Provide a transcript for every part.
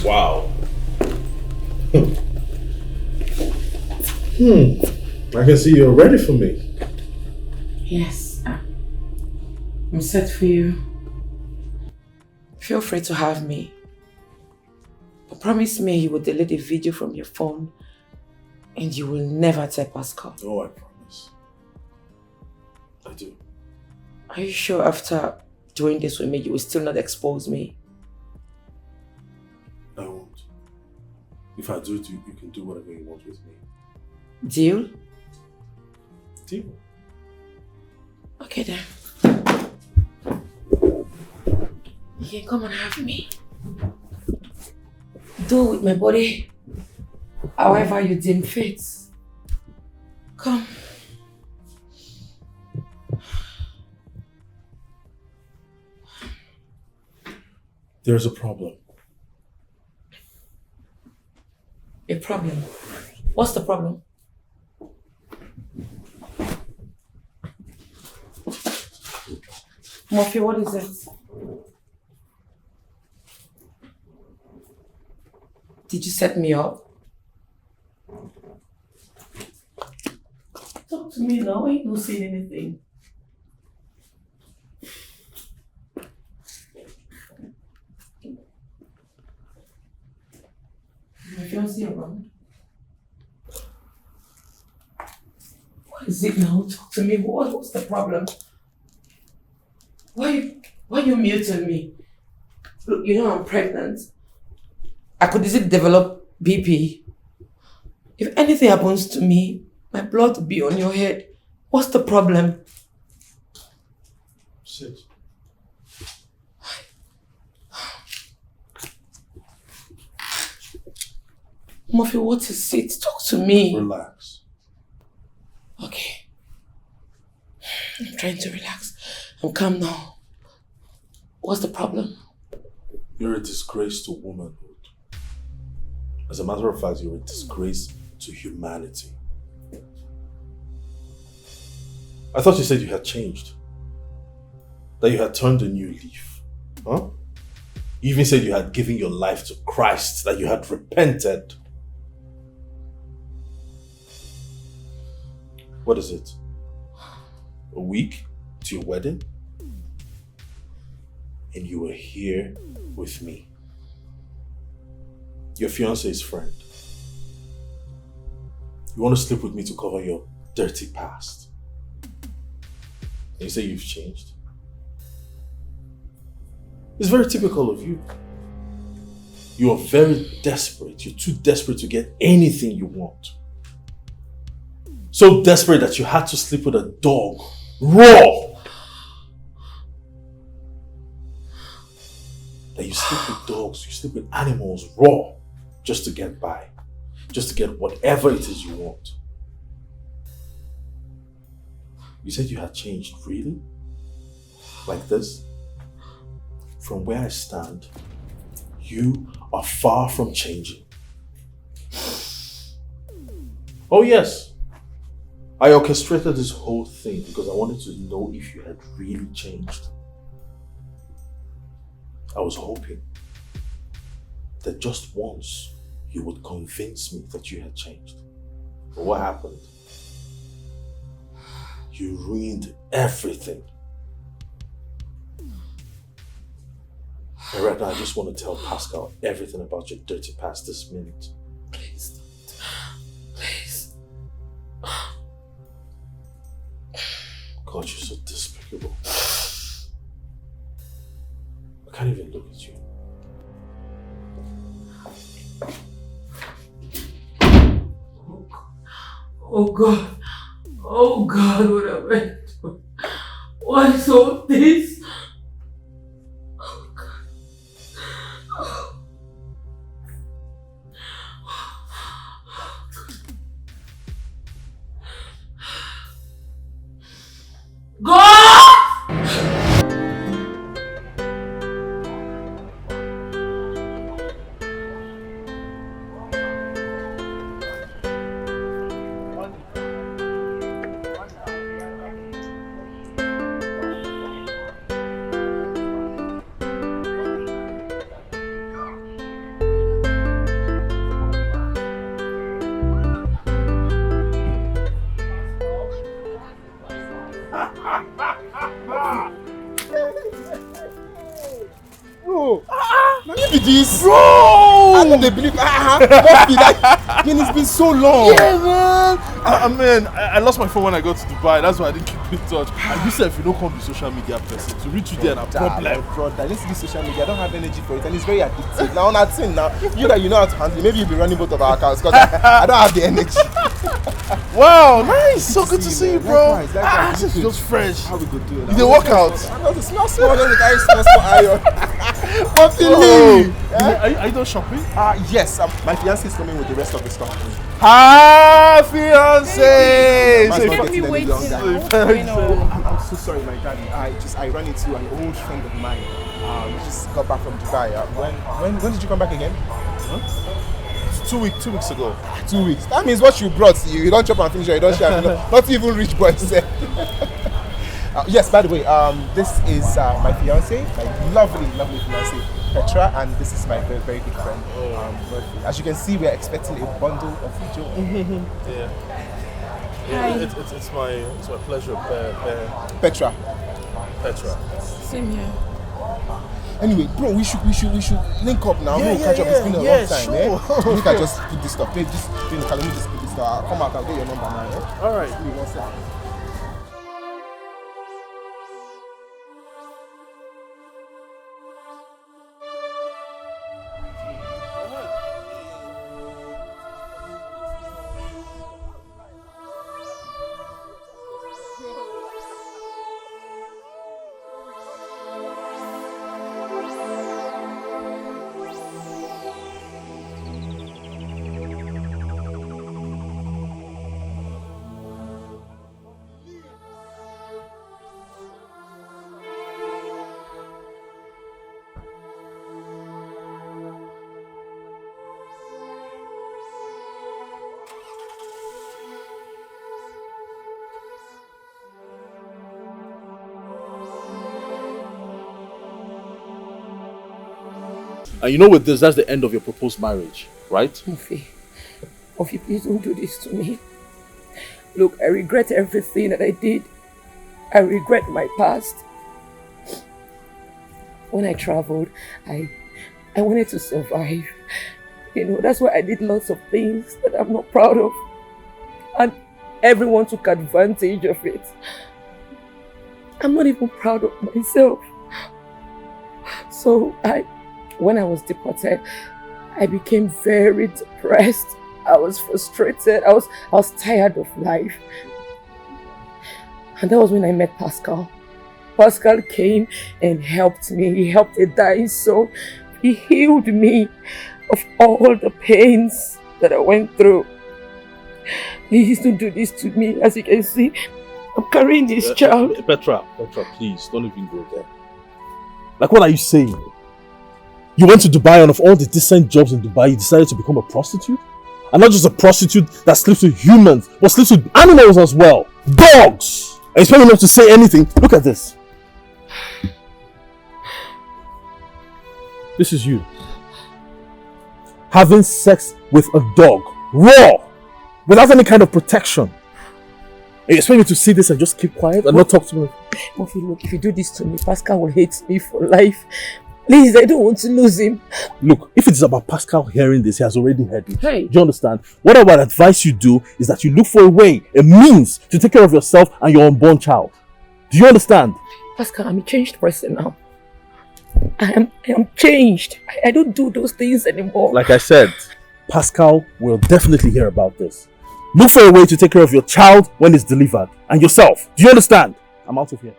Wow. I can see you're ready for me. Yes. I'm set for you. Feel free to have me. But promise me you will delete the video from your phone and you will never tell Pascal. Oh, I promise. I do. Are you sure after doing this with me you will still not expose me? I won't. If I do, you can do whatever you want with me. Deal? Deal. Okay then. You can come and have me. Do with my body however you deem fit. Come. There's a problem. A problem? What's the problem? Murphy, what is it? Did you set me up? Talk to me now, I ain't not saying anything. My fiancé around? What is it now? Talk to me. What's the problem? Why you muting me? Look, you know I'm pregnant. I could easily develop BP. If anything happens to me, my blood will be on your head. What's the problem? Sit. Murphy, what is it? Talk to me. Relax. Okay. I'm trying to relax. I'm calm now. What's the problem? You're a disgrace to womanhood. As a matter of fact, you're a disgrace to humanity. I thought you said you had changed. That you had turned a new leaf. Huh? You even said you had given your life to Christ, that you had repented. What is it? A week to your wedding? And you were here with me. Your fiance's friend. You want to sleep with me to cover your dirty past. And you say you've changed. It's very typical of you. You are very desperate. You're too desperate to get anything you want. So desperate that you had to sleep with a dog. Raw! That you sleep with dogs, you sleep with animals raw. Just to get by. Just to get whatever it is you want. You said you had changed, really? Like this? From where I stand, you are far from changing. Oh yes, I orchestrated this whole thing because I wanted to know if you had really changed. I was hoping that just once you would convince me that you had changed. But what happened? You ruined everything. And right now I just want to tell Pascal everything about your dirty past this minute. Please don't. Please. God, you're so despicable. I can't even look at you. Oh God. Oh God, what have I done? Why is all this? Oh God. God! be this? Bro! I don't they believe. Must be that. I mean, it's been so long. Yeah, man. I lost my phone when I got to Dubai. That's why I didn't keep in touch. And you said if you don't come to social media person, to reach you there, a problem. Brother, let's do social media. I don't have energy for it, and it's very addictive. Now, on that thing, now you that you know how to handle it. Maybe you'll be running both of our accounts because I don't have the energy. Wow, nice. So good to see you, bro. Likewise. This is just fresh. How we go do it? You did work out. I know the small, the guy small iron. What the Are you done shopping? Yes. My fiance is coming with the rest of the stuff. Hi, fiance. Man's not getting any waiting. longer. I'm so sorry, my daddy. I ran into an old friend of mine. We just got back from Dubai. When did you come back again? Huh? 2 weeks ago. 2 weeks. That means what you brought. You don't chop and finish. You don't share. Not even rich boys. Yes. By the way, this is my fiance, my lovely fiance Petra, and this is my very, very good friend. As you can see, we are expecting a bundle of video. Yeah. It's my pleasure, Petra. Same here. Anyway, bro, we should link up now. We'll catch up. It's been a long time. Sure. You can just put this stuff. Let me just put this stuff. I'll come out. I'll get your number now. All right. Give me 1 second. And you know with this, that's the end of your proposed marriage, right? Mufi, please don't do this to me. Look, I regret everything that I did. I regret my past. When I traveled, I wanted to survive. You know, that's why I did lots of things that I'm not proud of. And everyone took advantage of it. I'm not even proud of myself. So when I was deported, I became very depressed. I was frustrated. I was tired of life. And that was when I met Pascal. Pascal came and helped me. He helped a dying soul. He healed me of all the pains that I went through. Please don't do this to me. As you can see, I'm carrying this child. Petra, please, don't even go there. Like, what are you saying? You went to Dubai, and of all the decent jobs in Dubai, you decided to become a prostitute? And not just a prostitute that sleeps with humans, but sleeps with animals as well. Dogs! And you expect me not to say anything? Look at this. This is you. Having sex with a dog. Raw! Without any kind of protection. And you expect me to see this and just keep quiet and not talk to me? Mufi, look, if you do this to me, Pascal will hate me for life. Please, I don't want to lose him. Look, if it's about Pascal hearing this, he has already heard it. Hey. Do you understand? What I would advise you do is that you look for a way, a means to take care of yourself and your unborn child. Do you understand? Pascal, I'm a changed person now. I am changed. I don't do those things anymore. Like I said, Pascal will definitely hear about this. Look for a way to take care of your child when it's delivered and yourself. Do you understand? I'm out of here.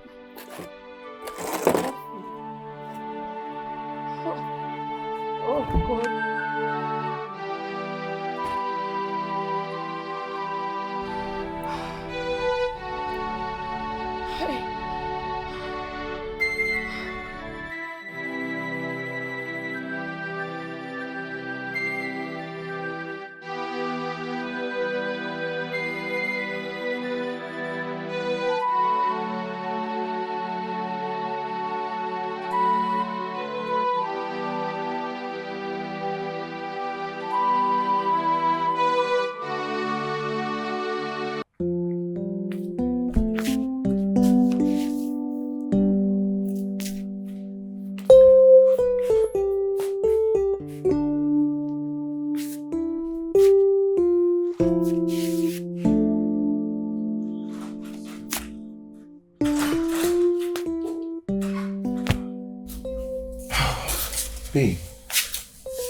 Babe,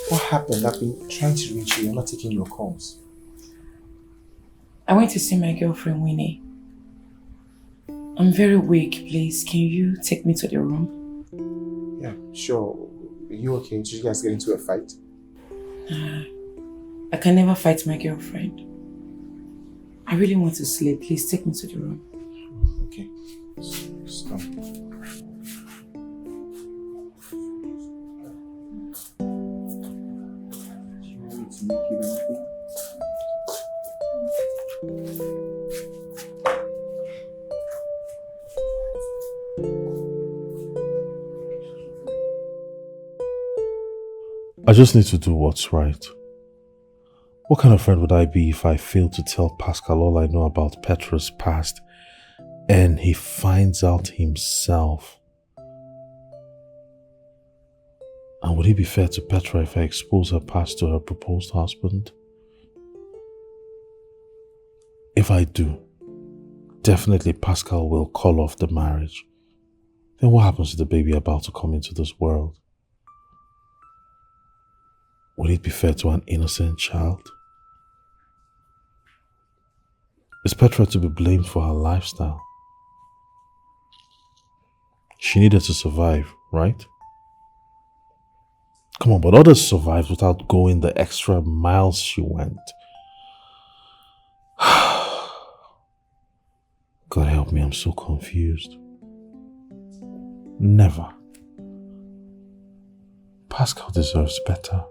what happened? I've been trying to reach you. You're not taking your calls. I went to see my girlfriend Winnie. I'm very weak, please. Can you take me to the room? Yeah, sure. Are you okay? Did you guys get into a fight? I can never fight my girlfriend. I really want to sleep. Please take me to the room. Okay. Stop. I just need to do what's right. What kind of friend would I be if I failed to tell Pascal all I know about Petra's past and he finds out himself? And would it be fair to Petra if I expose her past to her proposed husband? If I do, definitely Pascal will call off the marriage. Then what happens to the baby about to come into this world? Would it be fair to an innocent child? Is Petra to be blamed for her lifestyle? She needed to survive, right? Come on, but others survived without going the extra miles she went. God help me, I'm so confused. Never. Pascal deserves better.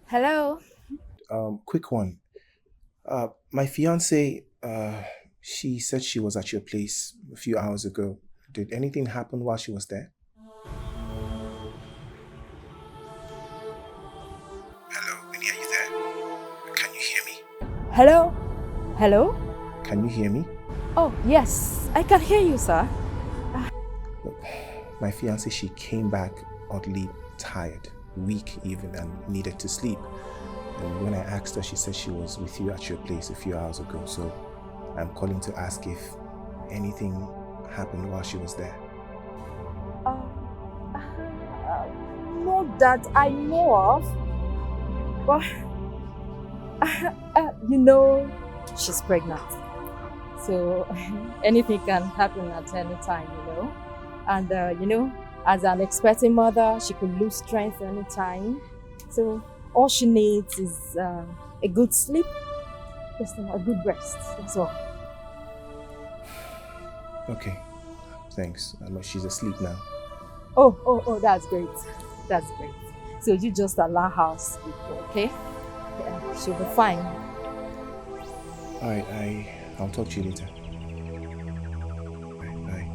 Hello. Quick one. My fiance, she said she was at your place a few hours ago. Did anything happen while she was there? Hello, Winnie, are you there? Can you hear me? Hello. Hello. Can you hear me? Oh, yes. I can hear you, sir. Look, my fiance, she came back oddly tired, weak even, and needed to sleep. And when I asked her, she said she was with you at your place a few hours ago. So I'm calling to ask if anything happened while she was there. Not that I know of. But, she's pregnant. So anything can happen at any time, And, as an expecting mother, she could lose strength anytime. So all she needs is a good sleep, just a good rest, that's all. Okay, thanks. She's asleep now. Oh, that's great. That's great. So you just allow her sleep, okay? Yeah, she'll be fine. All right, I'll talk to you later. Bye.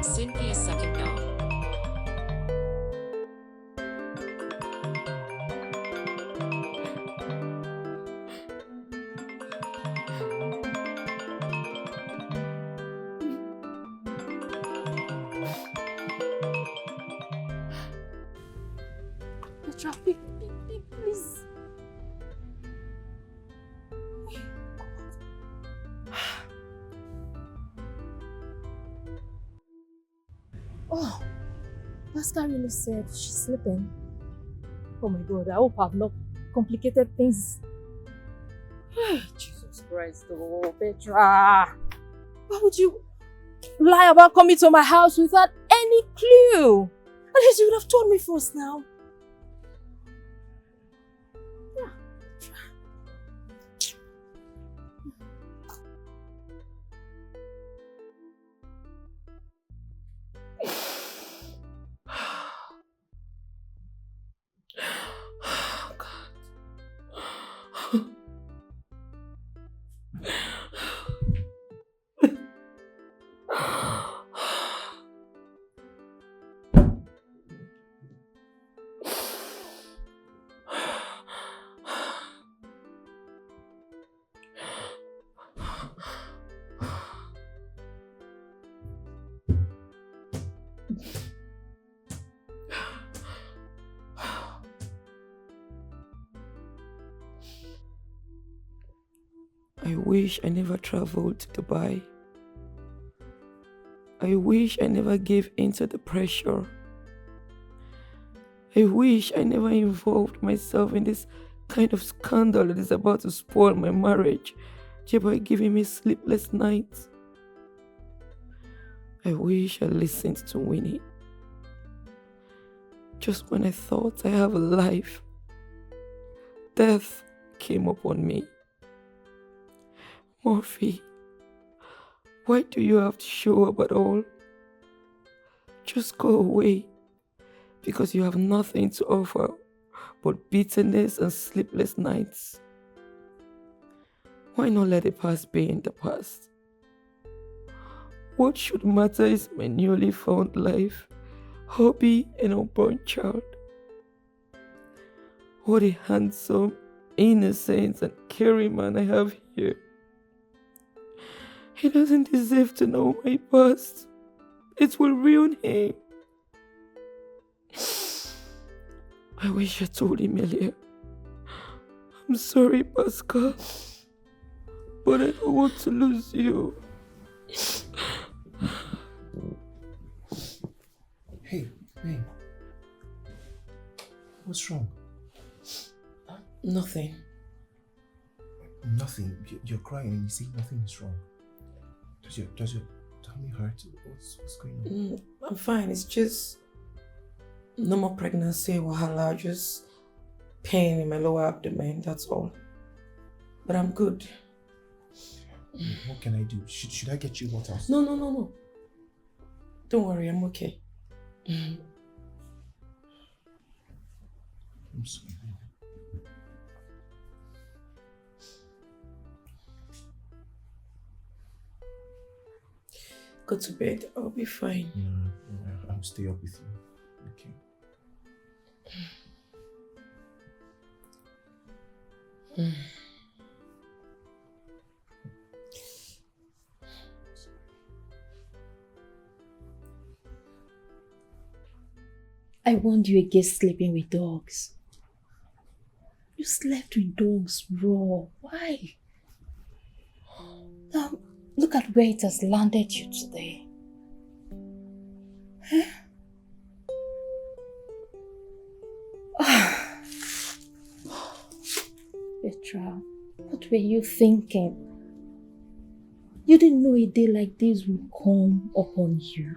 Cynthia's second note. Petra, please. Oh, Pascal really said she's sleeping. Oh my God, I hope I've not complicated things. Jesus Christ, oh Petra. Why would you lie about coming to my house without any clue? At least you would have told me first now. I wish I never traveled to Dubai. I wish I never gave in to the pressure. I wish I never involved myself in this kind of scandal that is about to spoil my marriage, thereby giving me sleepless nights. I wish I listened to Winnie. Just when I thought I have a life, death came upon me. Murphy, why do you have to show up at all? Just go away, because you have nothing to offer but bitterness and sleepless nights. Why not let the past be in the past? What should matter is my newly found life, hobby, and unborn child. What a handsome, innocent, and caring man I have here. He doesn't deserve to know my past. It will ruin him. I wish I told him earlier. I'm sorry, Pascal, but I don't want to lose you. Hey, babe. What's wrong? Nothing. Nothing. You're crying and you say nothing is wrong. Does your tummy hurt? What's going on? I'm fine. It's just normal pregnancy, wahala, just pain in my lower abdomen. That's all. But I'm good. What can I do? Should I get you water? No. Don't worry, I'm okay. I'm sorry. Go to bed. I'll be fine. No, I'll stay up with you. Okay. I warned you against sleeping with dogs. You slept with dogs raw. Why? Now, look at where it has landed you today. Petra, what were you thinking? You didn't know a day like this would come upon you.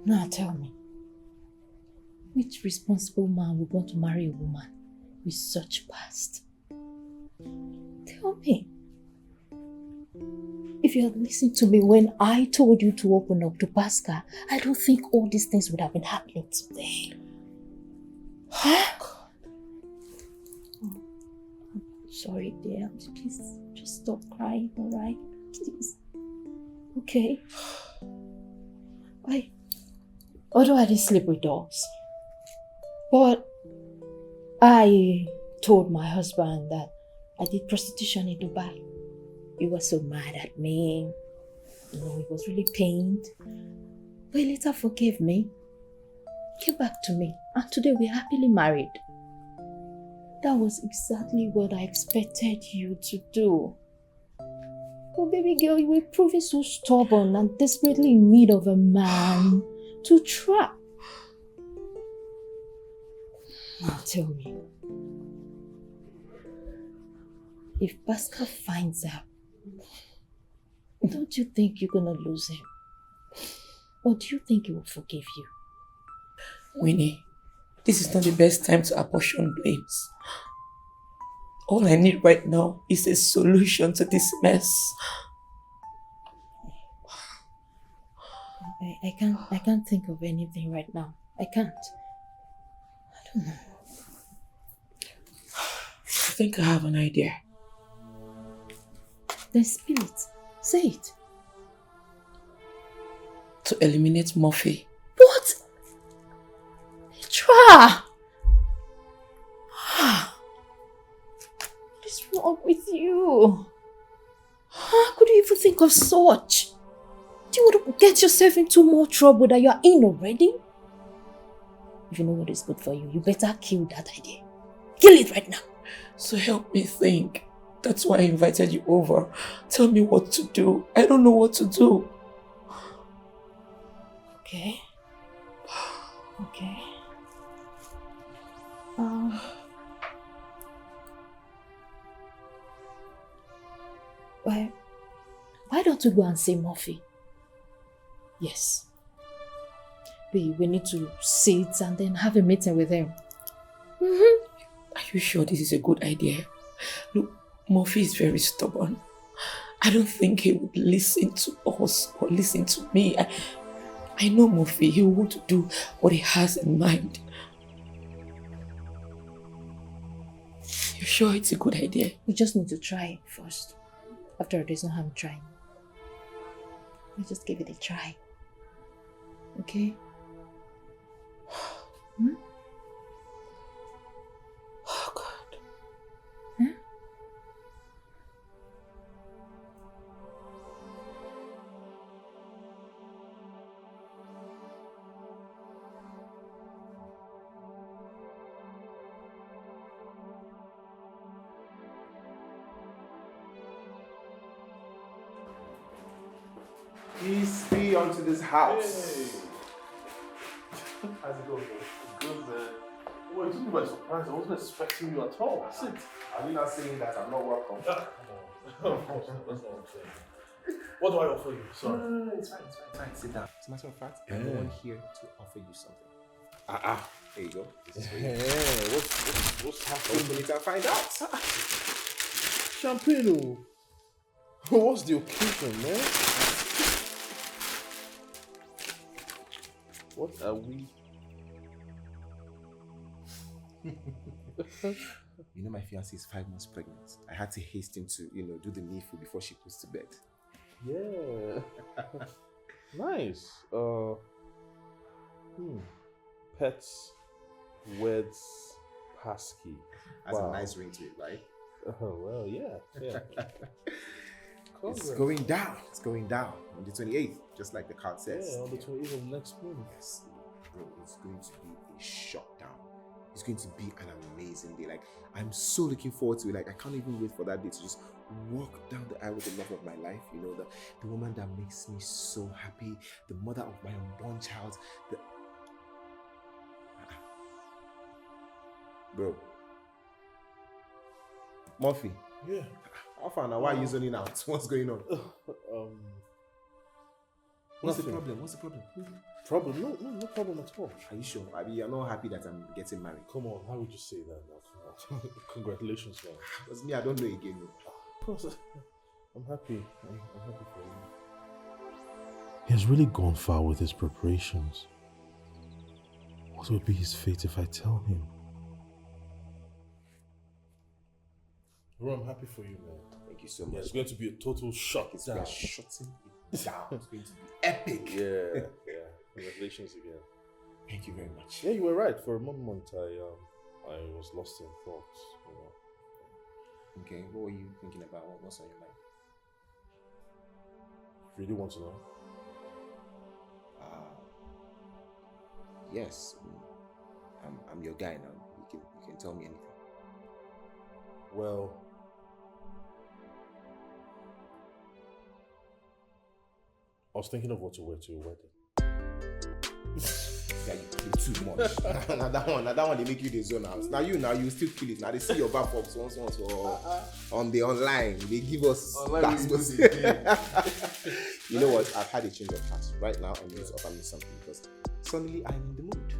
Now tell me, which responsible man would want to marry a woman with such past? Tell me. If you had listened to me when I told you to open up to Pascal, I don't think all these things would have been happening today. Oh, I'm sorry, dear. Please, just stop crying, alright? Please. Okay. Although I didn't sleep with dogs, but I told my husband that I did prostitution in Dubai. He was so mad at me. You know, he was really pained. But he later forgave me, came back to me, and today we're happily married. That was exactly what I expected you to do. But baby girl, you were proving so stubborn and desperately in need of a man to trap. Now tell me, if Pascal finds out, don't you think you're gonna lose him? Or do you think he will forgive you? Winnie, this is not the best time to apportion blames. All I need right now is a solution to this mess. I can't think of anything right now. I can't. I don't know. I think I have an idea. Then spill it. Say it. To eliminate Murphy. What? Petra! What is wrong with you? How could you even think of such? Do you want to get yourself into more trouble that you are in already? If you know what is good for you, you better kill that idea. Kill it right now. So help me think. That's why I invited you over. Tell me what to do. I don't know what to do. Okay. Okay. Why don't you go and see Murphy? Yes. We need to sit and then have a meeting with him. Are you sure this is a good idea? Look, Murphy is very stubborn. I don't think he would listen to us or listen to me. I know Murphy. He will want to do what he has in mind. You sure it's a good idea? We just need to try it first. After all, there's no harm trying. Let's just give it a try. Okay? Oh, God. Huh? Peace be unto this house. Hey. How's it going, man? Good, man. Well, you took me by surprise. I wasn't expecting you at all. Sit. Are you not saying that I'm not welcome? Come on. Of course, that's what I'm saying. What do I offer you? Sorry. No, it's fine. Sit down. As a matter of fact, I'm the one here to offer you something. There you go. This is for you. Yeah, what's happening? Hopefully, you can find out. Champagne. What's the occasion, man? What are we? You know, my fiancée is 5 months pregnant. I had to hasten to, do the needful before she goes to bed. Yeah. Nice. Pets, weds, passkey. That's a nice ring to it, right? Oh, well, yeah. It's going down. It's going down on the 28th, just like the card says. Yeah, on the 28th of next month. Yes, bro, it's going to be a shutdown. It's going to be an amazing day. Like, I'm so looking forward to it. Like, I can't even wait for that day to just walk down the aisle with the love of my life. You know, the woman that makes me so happy, the mother of my unborn child. Bro, Murphy. Yeah. How far now? Why are you zoning out? What's going on? What's the Nothing. problem? What's the problem? Problem? No problem at all. Are you sure? I mean, you're not happy that I'm getting married. Come on, how would you say that now? Come on. Congratulations, man. Because me, I don't know again. Of course, I'm happy. I'm happy for you. He has really gone far with his preparations. What will be his fate if I tell him? Bro, I'm happy for you, man. Thank you so Yeah, much. it's going to be a total shock. We are shutting it down. It's going to be epic. Yeah. Congratulations again. Thank you very much. Yeah, you were right. For a moment, I was lost in thoughts. You know. Okay, what were you thinking about? What's on your mind? Really want to know? yes, I'm your guy now. You can tell me anything. Well, I was thinking of what to wear to your wedding. Yeah, you too much. now that one they make you the zone out. Now you still feel it. Now they see your back up once on the online. They give us that. You know what? I've had a change of heart. Right now I'm going to offer me something because suddenly I'm in the mood.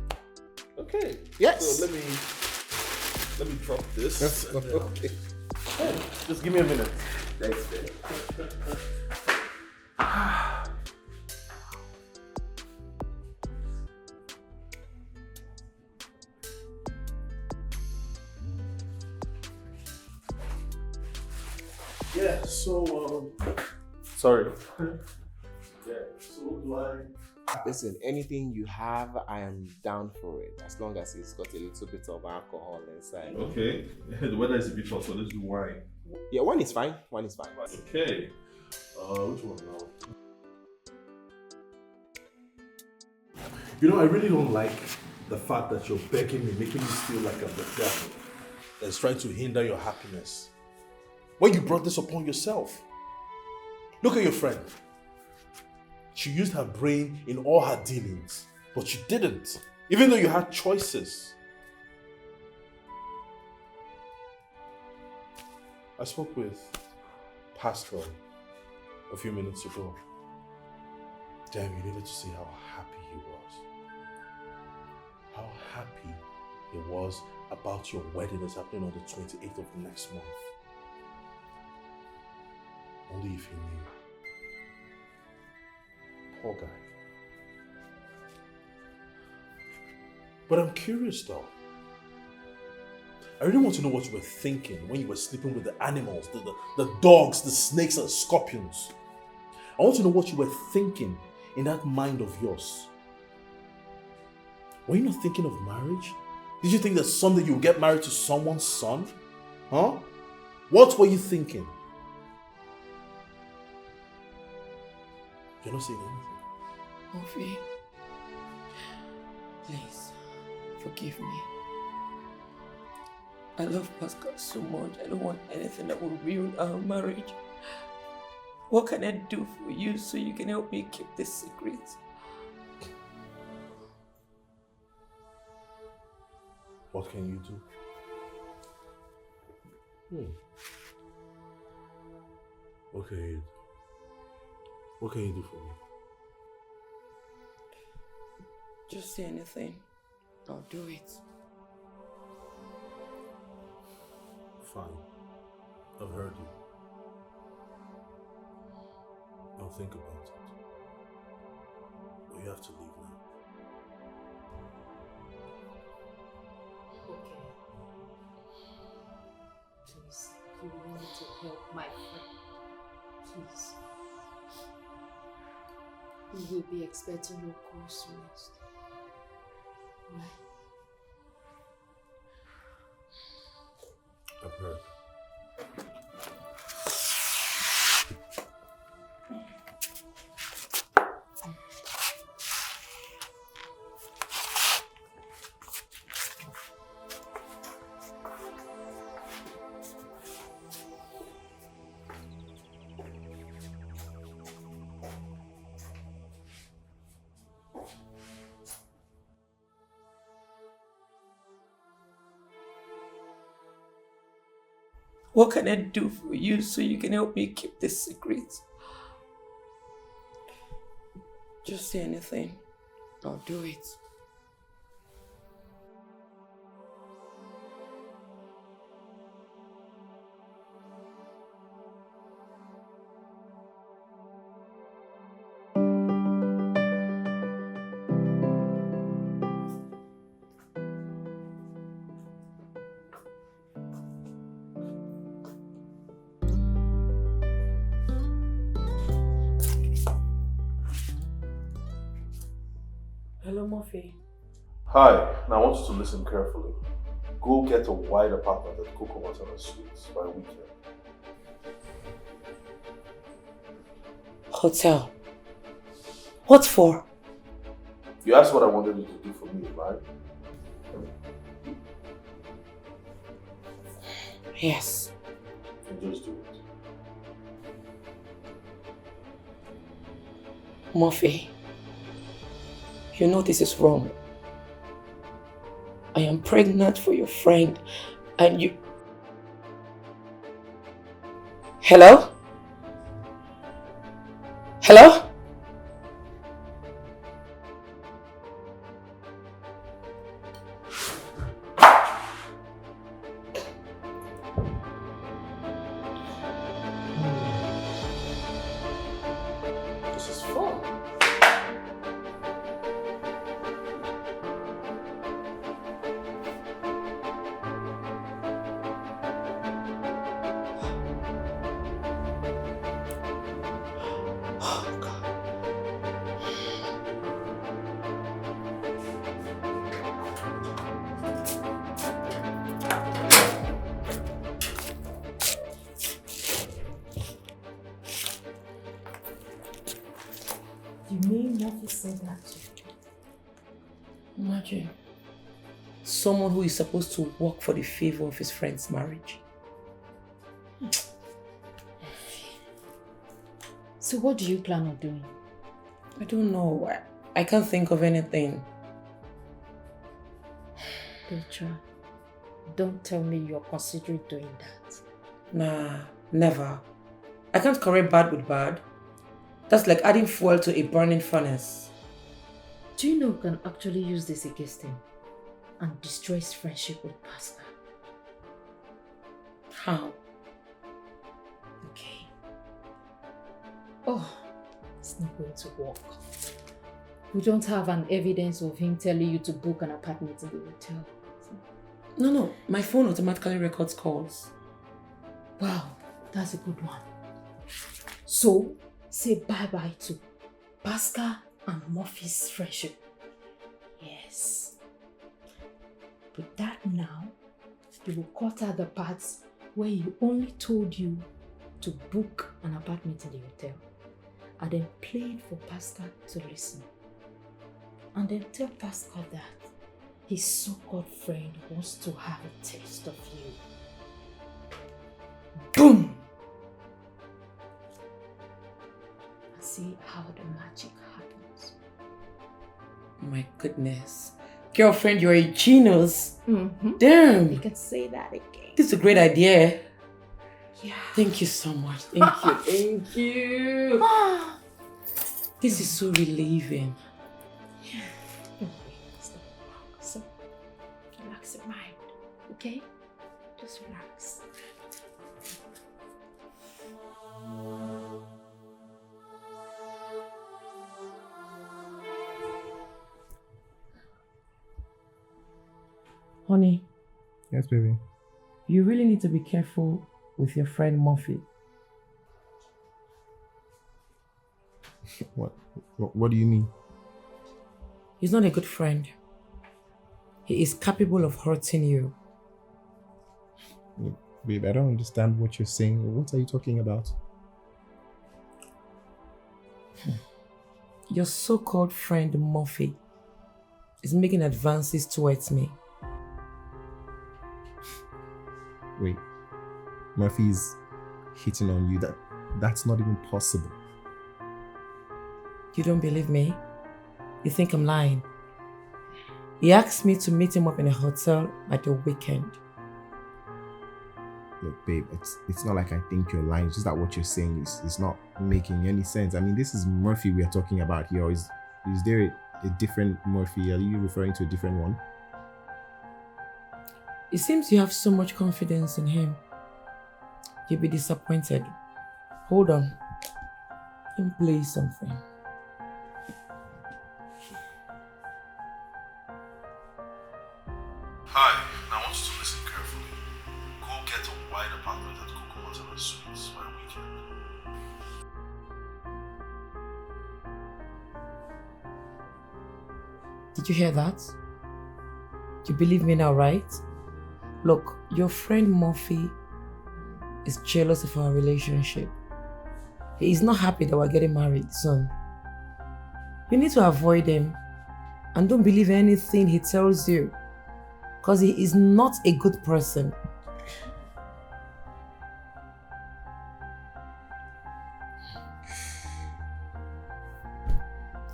Okay. Yes. So let me drop this. Okay. Just give me a minute. That's fair. Yeah, so, sorry. Yeah, so do I... Listen, anything you have, I am down for it. As long as it's got a little bit of alcohol inside. Okay, the weather is a bit hot, so let's do wine. Yeah, one is fine. One is fine. Okay, which one now? You know, I really don't like the fact that you're begging me, making me feel like I'm the devil that's trying to hinder your happiness. When you brought this upon yourself. Look at your friend. She used her brain in all her dealings, but you didn't, even though you had choices. I spoke with Pastor a few minutes ago. Damn, you needed to see how happy he was. How happy he was about your wedding that's happening on the 28th of next month. Only if you knew. Poor guy. But I'm curious though. I really want to know what you were thinking when you were sleeping with the animals, the dogs, the snakes and scorpions. I want to know what you were thinking in that mind of yours. Were you not thinking of marriage? Did you think that someday you'll get married to someone's son? Huh? What were you thinking? You're not saying anything. Murphy, please, forgive me. I love Pascal so much. I don't want anything that will ruin our marriage. What can I do for you so you can help me keep this secret? What can you do? What can you do? What can you do for me? Just say anything. I'll do it. Fine. I've heard you. I'll think about it. But you have to leave now. Okay. Please, you need to help my friend. Please. We will be expecting your calls next. Right? I've heard. What can I do for you so you can help me keep this secret? Just say anything. I'll do it. Hello, Murphy. Hi, now I want you to listen carefully. Go get a wide apartment at Coco Montana Suites by weekend. Hotel. What for? You asked what I wanted you to do for me, right? Yes. And just do it. Murphy, you know this is wrong. I am pregnant for your friend and you... Hello? Hello? This is fun. Oh, God. You mean Murphy said that to you? Imagine. Someone who is supposed to work for the favor of his friend's marriage. So what do you plan on doing? I don't know. I can't think of anything. Petra, don't tell me you're considering doing that. Nah, never. I can't correct bad with bad. That's like adding fuel to a burning furnace. Do you know you can actually use this against him and destroy his friendship with Pascal? How? Okay. Oh, it's not going to work. We don't have an evidence of him telling you to book an apartment in the hotel. No. My phone automatically records calls. Wow, that's a good one. So, say bye-bye to Pascal and Murphy's friendship. Yes. But that now, you will cut out the parts where he only told you to book an apartment in the hotel, and then play it for Pascal to listen. And then tell Pascal that his so-called friend wants to have a taste of you. Boom! And see how the magic happens. My goodness. Girlfriend, you're a genius. Mm-hmm. Damn. You can say that again. This is a great idea. Yeah. Thank you so much. Thank you. Thank you. This is so relieving. Yeah. Don't worry. Stop. So, relax your mind. Okay? Just relax. Honey, Yes, baby. you really need to be careful with your friend Murphy. What do you mean? He's not a good friend. He is capable of hurting you. Babe, I don't understand what you're saying. What are you talking about? Your so-called friend Murphy is making advances towards me. Wait, Murphy's hitting on you. That's not even possible. You don't believe me? You think I'm lying? He asked me to meet him up in a hotel by the weekend. Look, babe, it's not like I think you're lying. It's just that what you're saying is not making any sense. I mean, this is Murphy we are talking about here. Is there a different Murphy? Are you referring to a different one? It seems you have so much confidence in him. You'll be disappointed. Hold on. Let me play something. Hi, now I want you to listen carefully. Go get a wide apartment at Coco Hotel and Suites by weekend. Did you hear that? You believe me now, right? Look, your friend Murphy is jealous of our relationship. He is not happy that we're getting married soon. You need to avoid him. And don't believe anything he tells you. Because he is not a good person.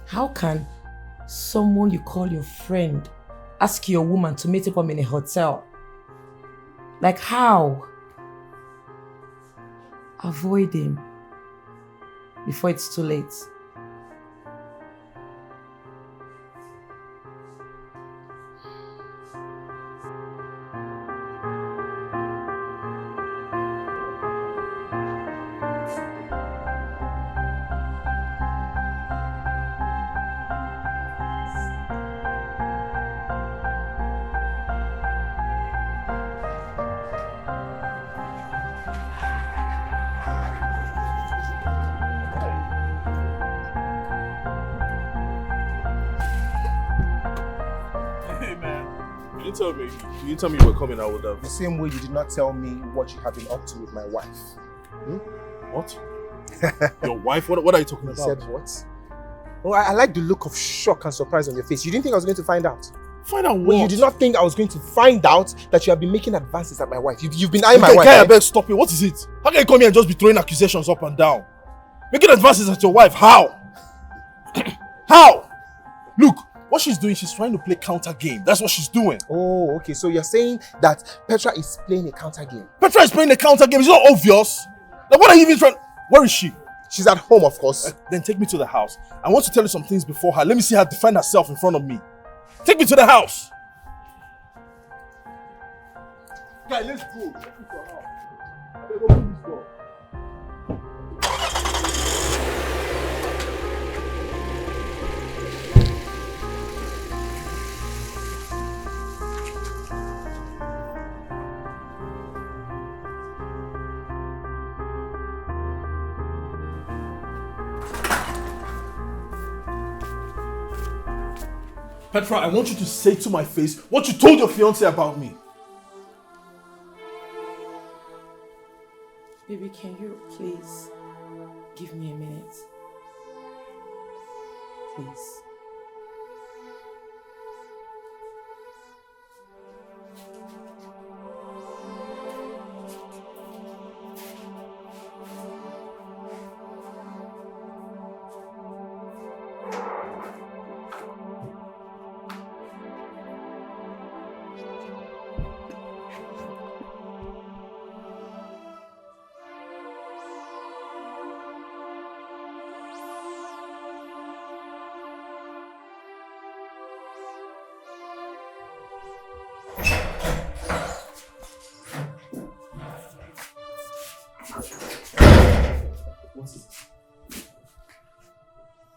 How can someone you call your friend ask your woman to meet up in a hotel? Like how? Avoid him before it's too late. You didn't tell me you were coming, I would have. The same way you did not tell me what you have been up to with my wife. What? Your wife? What are you talking You about? said what? Oh, I like the look of shock and surprise on your face. You didn't think I was going to find out? Find out what? Well, you did not think I was going to find out that you have been making advances at my wife. You've been eyeing my wife. Guy, I right? beg, stop it. What is it? How can you come here and just be throwing accusations up and down? Making advances at your wife? How? How? Look, what she's doing, she's trying to play counter game. That's what she's doing. Oh, okay. So you're saying that Petra is playing a counter game? Petra is playing a counter game. It's not obvious. Like, what are you even trying? Where is she? She's at home, of course. Then take me to the house. I want to tell you some things before her. Let me see her defend herself in front of me. Take me to the house. Guy, let's go. Take me to her house. I beg, open this door. Petra, I want you to say to my face what you told your fiancé about me. Baby, can you please give me a minute? Please.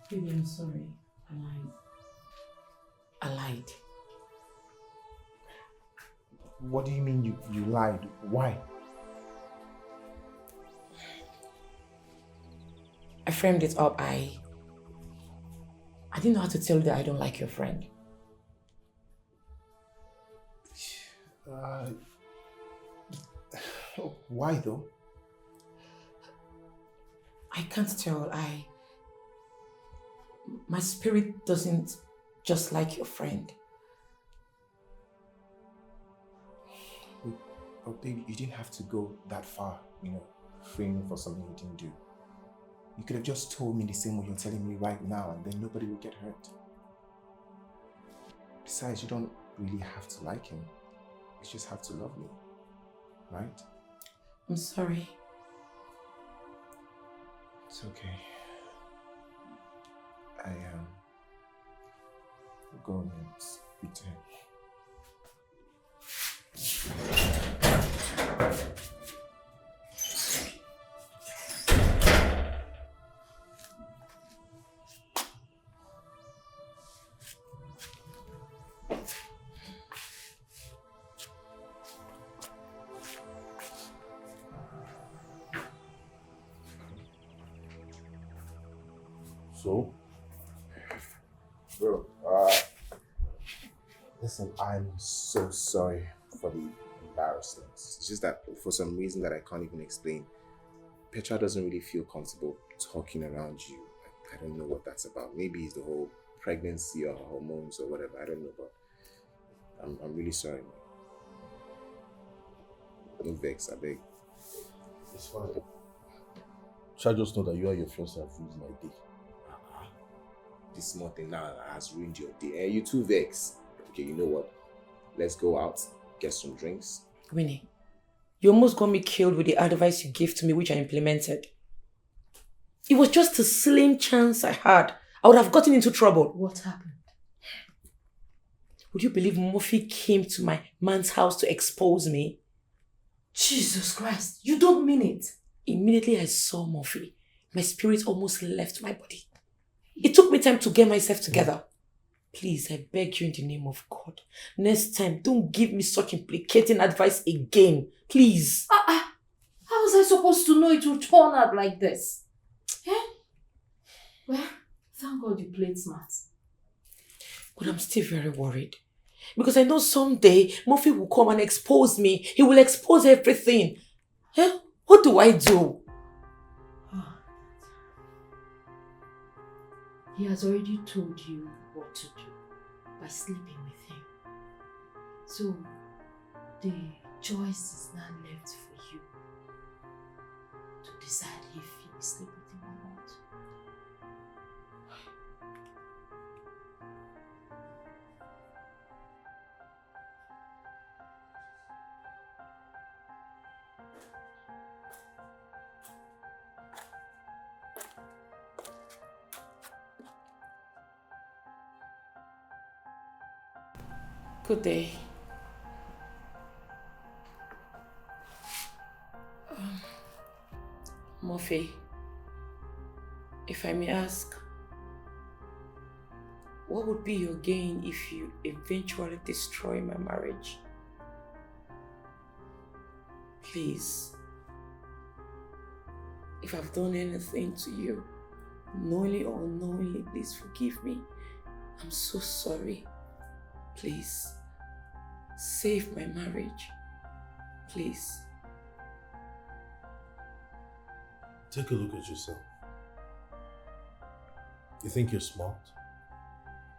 Baby, I'm sorry. I lied. What do you mean you lied? Why? I framed it up. I didn't know how to tell you that I don't like your friend. Why though? I can't tell. My spirit doesn't just like your friend. But baby, you didn't have to go that far, framing for something you didn't do. You could have just told me the same way you're telling me right now, and then nobody will get hurt. Besides, you don't really have to like him. You just have to love me, right? I'm sorry. It's okay. I go and speak to him. So? Bro, listen, I'm so sorry for the embarrassment. It's just that for some reason that I can't even explain, Petra doesn't really feel comfortable talking around you. I don't know what that's about. Maybe it's the whole pregnancy or hormones or whatever. I don't know, but I'm really sorry, man. No vex, I beg. It's fine. Shall I just know that you and your fiancé have ruined my day? This small thing now has ruined your day. And you too vex. Okay, you know what? Let's go out, get some drinks. Winnie, you almost got me killed with the advice you gave to me, which I implemented. It was just a slim chance I had. I would have gotten into trouble. What happened? Would you believe Murphy came to my man's house to expose me? Jesus Christ, you don't mean it. Immediately I saw Murphy, my spirit almost left my body. It took me time to get myself together. Please, I beg you in the name of God. Next time, don't give me such implicating advice again. Please. How was I supposed to know it would turn out like this? Well, thank God you played smart. But I'm still very worried. Because I know someday Murphy will come and expose me. He will expose everything. What do I do? He has already told you what to do by sleeping with him. So, the choice is now left for you to decide if you will sleep with him or not. Good day. Murphy, if I may ask, what would be your gain if you eventually destroy my marriage? Please, if I've done anything to you, knowingly or unknowingly, please forgive me. I'm so sorry. Please, save my marriage. Please. Take a look at yourself. You think you're smart?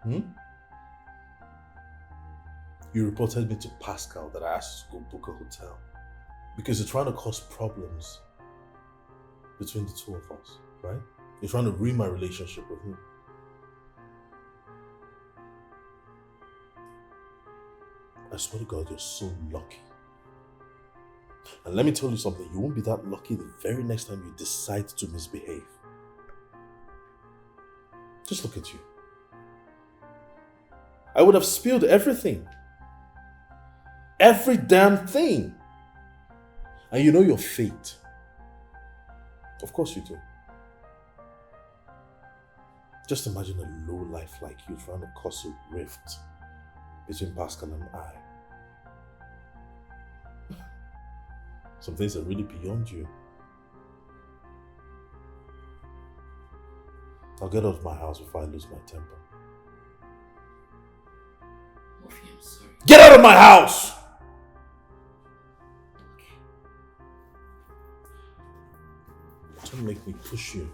You reported me to Pascal that I asked you to go book a hotel because you're trying to cause problems between the two of us, right? You're trying to ruin my relationship with him. I swear to God, you're so lucky. And let me tell you something, you won't be that lucky the very next time you decide to misbehave. Just look at you. I would have spilled everything. Every damn thing. And you know your fate. Of course you do. Just imagine a low life like you trying to cause a rift between Pascal and I. Some things are really beyond you. I'll get out of my house before I lose my temper. Murphy, I'm sorry. Get out of my house! Okay. Don't make me push you.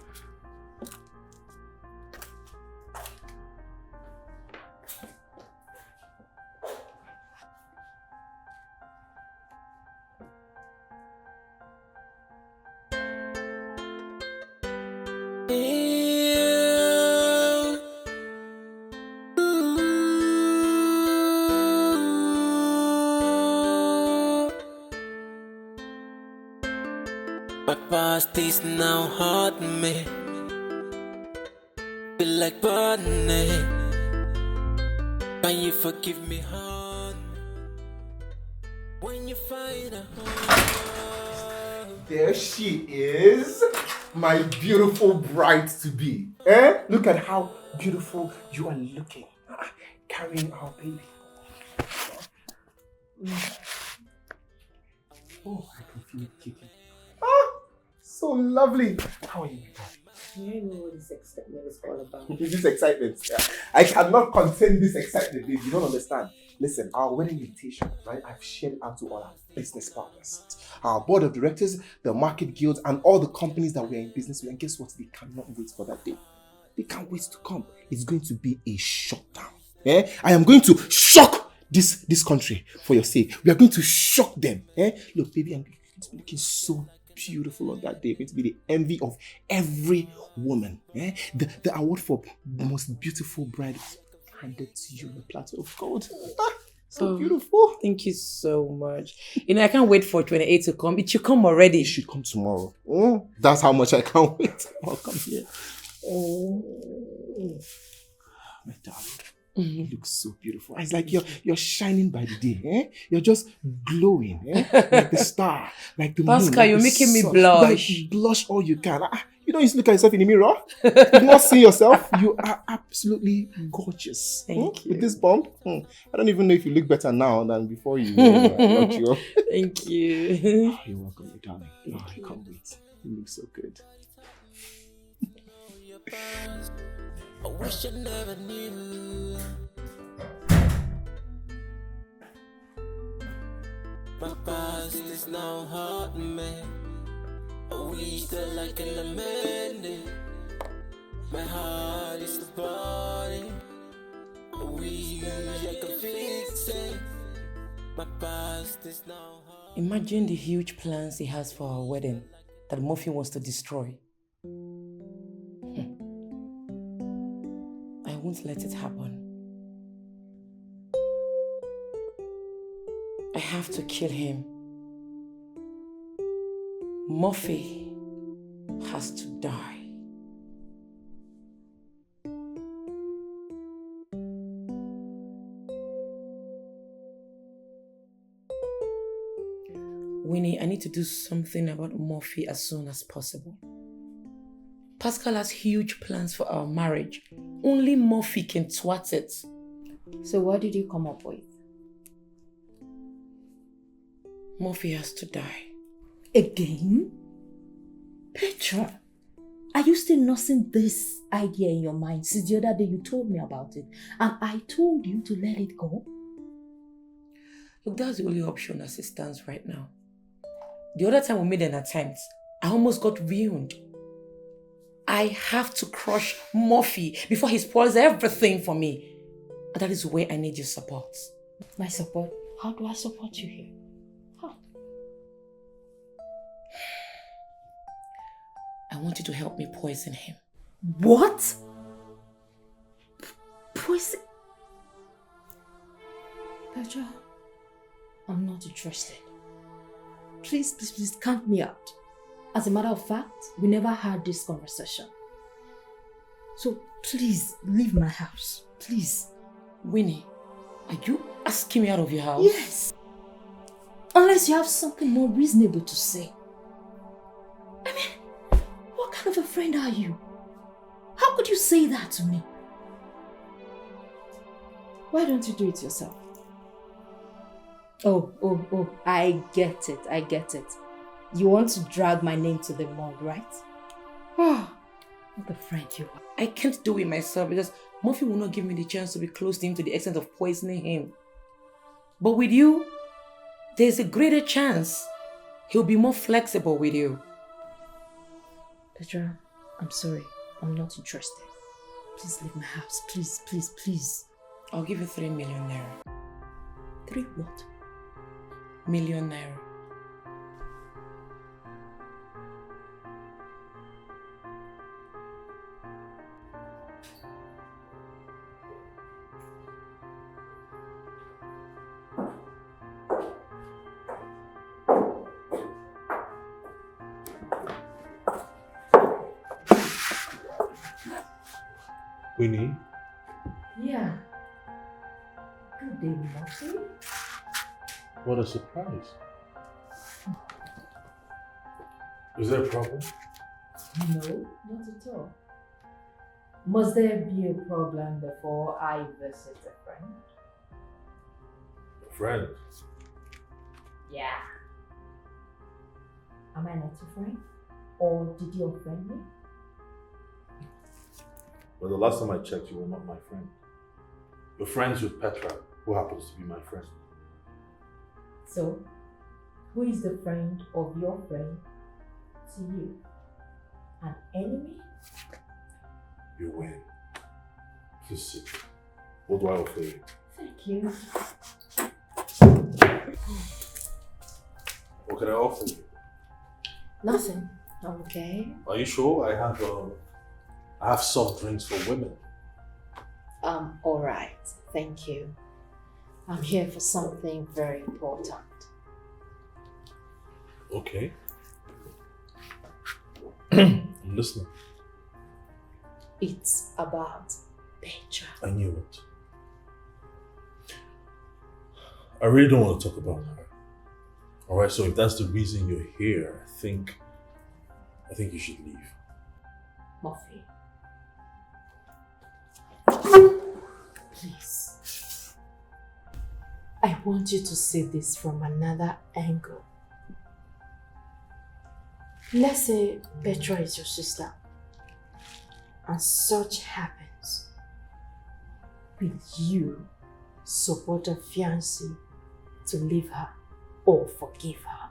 My past is now haunting me. Feel like burning. Can you forgive me, hon? When you find a home. There she is, my beautiful bride-to-be. Look at how beautiful you are looking. Carrying our baby. Oh, I can feel it kicking. So lovely. How are you, my darling? I know what this excitement is all about. This excitement. I cannot contain this excitement, babe. You don't understand. Listen, our wedding invitation, right? I've shared out to all our business partners, our board of directors, the market guilds, and all the companies that we're in business with. And guess what? They cannot wait for that day. They can't wait to come. it's going to be a shutdown. Eh? I am going to shock this country for your sake. We are going to shock them. Eh? Look, baby, I'm going to be looking so beautiful on that day. You're going to be the envy of every woman. Eh? The award for the most beautiful bride is handed to you on a platter of gold. So beautiful. Thank you so much. I can't wait for 28 to come. It should come already. It should come tomorrow. That's how much I can't wait. I'll come here. My darling. You look so beautiful. It's like you're shining by the day. Eh? You're just glowing. Eh? Like the star. Like the moon. Pascal, you're making me blush. Like, blush all you can. You don't used to look at yourself in the mirror. You've not seen yourself. You are absolutely gorgeous. Thank you. With this bump. I don't even know if you look better now than before you knocked you up. Thank you. You're welcome, my darling. I can't wait. You look so good. I wish I never knew. My past is now haunting me. We still like in a minute. My heart is the body. We I can fix it. My past is now haunting. Imagine the huge plans he has for our wedding that Murphy wants to destroy. I won't let it happen. I have to kill him. Murphy has to die. Winnie, I need to do something about Murphy as soon as possible. Pascal has huge plans for our marriage. Only Murphy can twat it. So what did you come up with? Murphy has to die. Again? Petra, are you still nursing this idea in your mind since the other day you told me about it and I told you to let it go? Look, that's the only option as it stands right now. The other time we made an attempt, I almost got ruined. I have to crush Murphy before he spoils everything for me. And that is where I need your support. My support? How do I support you here? How? I want you to help me poison him. What? Poison? Petra, I'm not interested. Please, please, please count me out. As a matter of fact, we never had this conversation. So please, leave my house. Please. Winnie, are you asking me out of your house? Yes. Unless you have something more reasonable to say. I mean, what kind of a friend are you? How could you say that to me? Why don't you do it yourself? Oh, I get it. You want to drag my name to the mud, right? Oh, what a friend you are. I can't do it myself because Murphy will not give me the chance to be close to him to the extent of poisoning him. But with you, there's a greater chance he'll be more flexible with you. Petra, I'm sorry. I'm not interested. Please leave my house. Please, please, please. I'll give you 3 million naira. 3 what? Million naira. Winnie? Yeah. Good day, Murphy. What a surprise. Is there a problem? No, not at all. Must there be a problem before I visit a friend? A friend? Yeah. Am I not your friend? Or did you offend me? Well, the last time I checked, you were not my friend. You're friends with Petra, who happens to be my friend. So, who is the friend of your friend to you? An enemy? You win. Please sit. What do I offer you? Thank you. What can I offer you? Nothing. Okay. Are you sure? I have soft drinks for women. All right. Thank you. I'm here for something very important. Okay. I'm listening. It's about Petra. I knew it. I really don't want to talk about her. Alright, so if that's the reason you're here, I think you should leave. Murphy. Please. I want you to see this from another angle. Let's say Petra is your sister, and such happens. Will you support a fiancé to leave her or forgive her?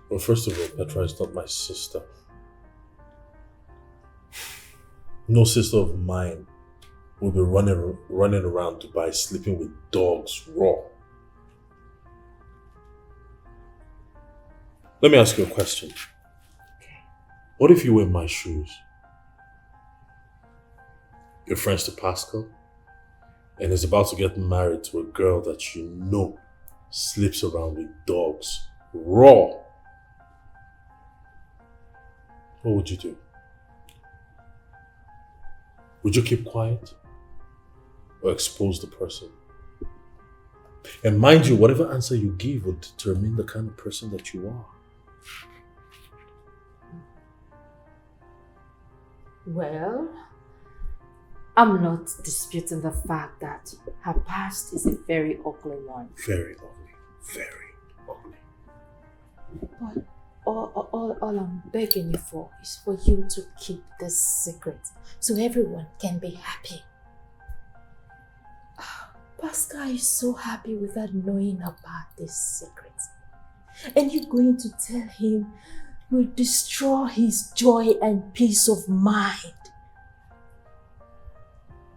Well, first of all, Petra is not my sister. No sister of mine will be running around Dubai sleeping with dogs raw. Let me ask you a question. Okay. What if you were in my shoes? You're friends to Pascal and is about to get married to a girl that you know sleeps around with dogs raw. What would you do? Would you keep quiet or expose the person? And mind you, whatever answer you give will determine the kind of person that you are. Well, I'm not disputing the fact that her past is a very ugly one. Very ugly. Very ugly. But all I'm begging you for is for you to keep this secret so everyone can be happy. Pascal is so happy without knowing about this secret. And you're going to tell him will destroy his joy and peace of mind.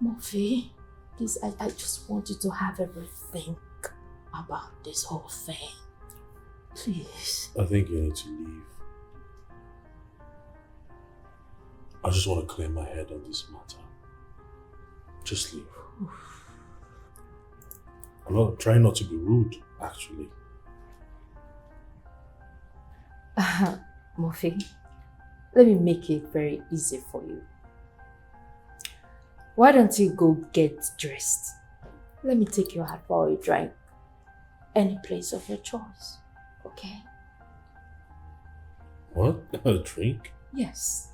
Murphy, please, I just want you to have a rethink about this whole thing. Please. I think you need to leave. I just want to clear my head on this matter. Just leave. I'm not trying not to be rude, actually. Murphy, let me make it very easy for you. Why don't you go get dressed? Let me take you out for a drink. Any place of your choice, okay? What? A drink? Yes.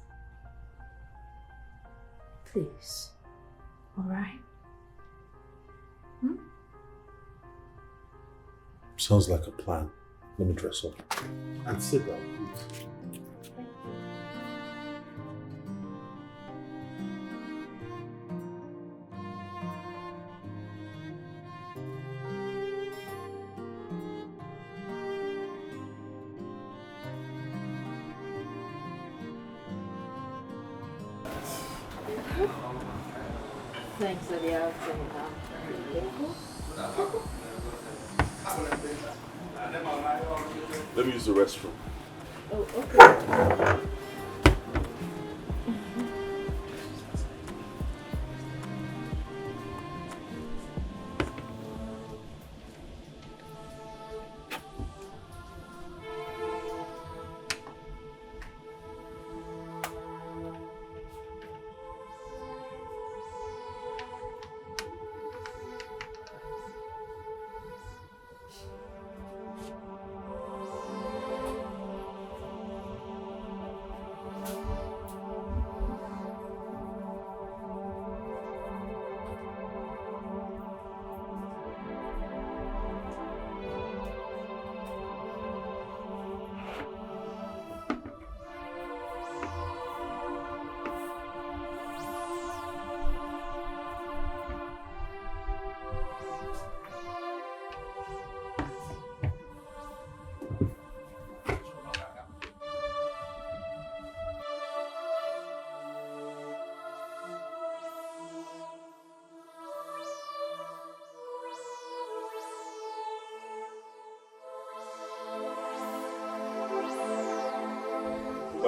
Please. Alright? Sounds like a plan. Let me dress up. And sit down, please. Thanks for the outing. Let me use the restroom. Oh, okay.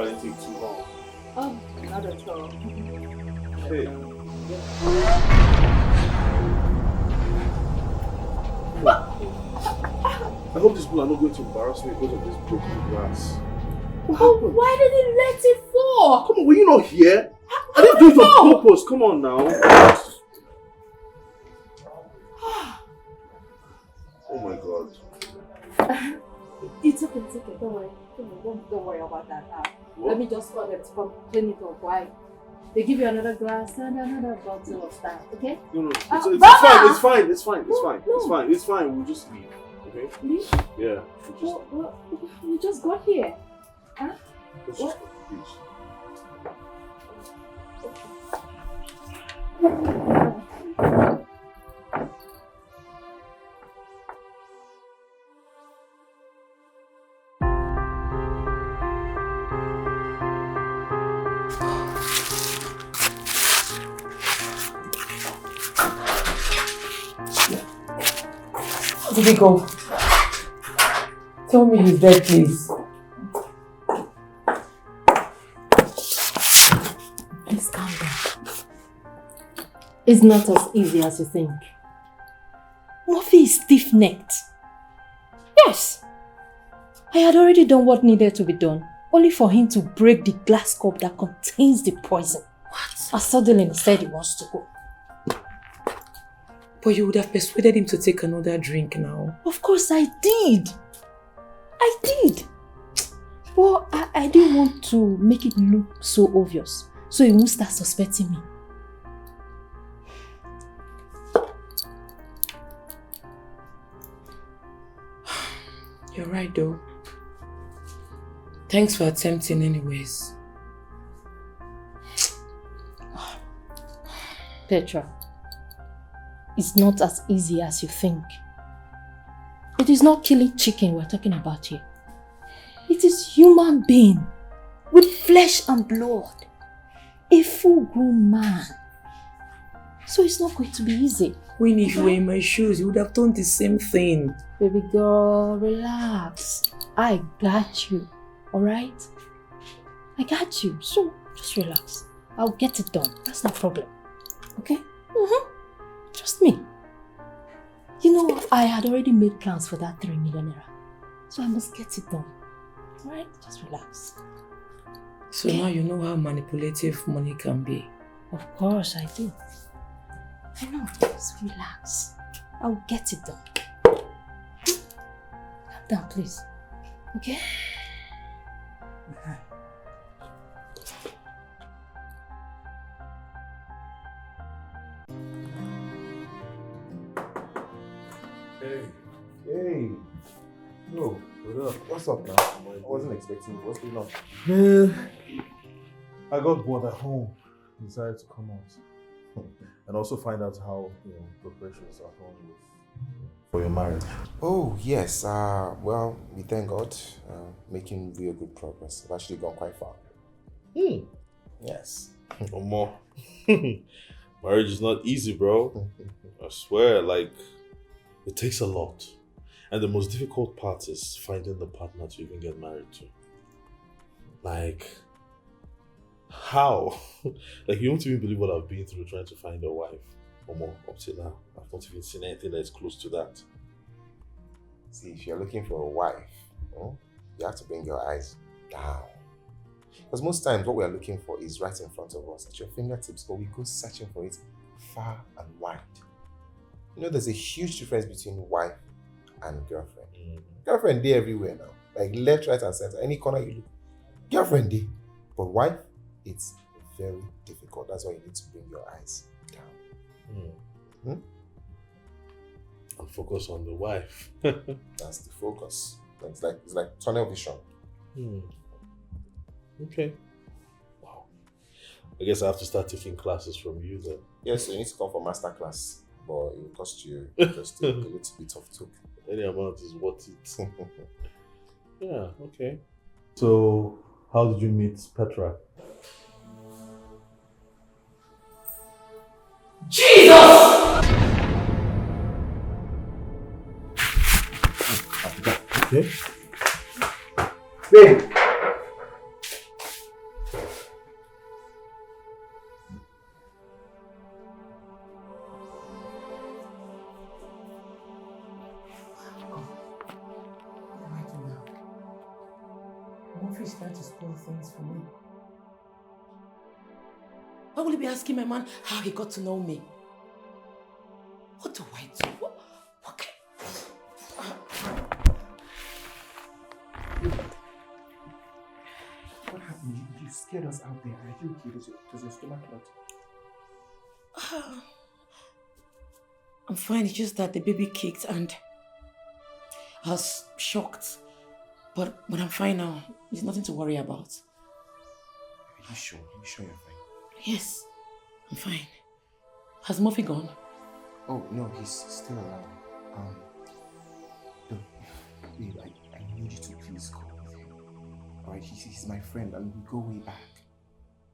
I didn't take too long. Oh, not at all. Hey. I hope these people are not going to embarrass me because of this broken glass. Oh, why did he let it fall? Come on, were you not here? I didn't do it on purpose. Come on now. Oh my God. It's okay. Don't worry. Don't worry about that. Let me just call them to come clean it up. Why? They give you another glass and another bottle of that, okay? No, it's Baba! fine. It's fine. No. It's fine. We'll just leave. Okay? Leave? Yeah. We just got here. Huh? Let's just go, please. How did he go? Tell me he's dead, please. Please calm down. It's not as easy as you think. Murphy is stiff-necked. Yes. I had already done what needed to be done, only for him to break the glass cup that contains the poison. What? As suddenly he said he wants to go. But you would have persuaded him to take another drink now. Of course I did. But I didn't want to make it look so obvious, so he won't start suspecting me. You're right though. Thanks for attempting anyways. Petra, it's not as easy as you think. It is not killing chicken we're talking about here. It is human being with flesh and blood. A full-grown man. So it's not going to be easy. Winnie, if you were in my shoes, you would have done the same thing. Baby girl, relax. I got you, alright? I got you, so just relax. I'll get it done, that's no problem. Okay? Trust me. You know, I had already made plans for that 3 million naira. So I must get it done. Alright? Just relax. So now you know how manipulative money can be. Of course I do. I know, just relax. I'll get it done. Calm down, please. Okay? Hey. Yo, what up? What's up now? I wasn't expecting you. What's going on? Man, I got bored at home. Decided to come out. And also find out how, preparations are going for your marriage. Oh, yes. Well, we thank God. Making real good progress. I've actually gone quite far. Yes. No more. Marriage is not easy, bro. I swear, it takes a lot. And the most difficult part is finding the partner to even get married to. How? You won't even believe what I've been through trying to find a wife. Or more, up till now. I've not even seen anything that is close to that. See, if you're looking for a wife, you have to bring your eyes down. Because most times what we are looking for is right in front of us, at your fingertips, but we go searching for it far and wide. There's a huge difference between wife and girlfriend. Girlfriend day everywhere now. Left, right, and center. Any corner you look. Girlfriend day. But wife, it's very difficult. That's why you need to bring your eyes down. And focus on the wife. That's the focus. It's like tunnel vision. Okay. Wow. I guess I have to start taking classes from you then. Yes, so you need to come for master class. But it will cost you just a little bit of talk. Any amount is worth it. Yeah, okay. So, how did you meet Petra? Jesus! Okay. Babe! Chris tried to spoil things for me. Why will he be asking my man how he got to know me? What do I do? What can... What happened? You scared us out there. Are you okay? Does your stomach hurt? I'm fine. It's just that the baby kicked and I was shocked. But I'm fine now. There's nothing to worry about. Are you sure? Are you sure you're fine? Yes, I'm fine. Has Murphy gone? Oh, no, he's still around. Look, babe, I need you to please go with him. Alright, he's my friend and we go way back.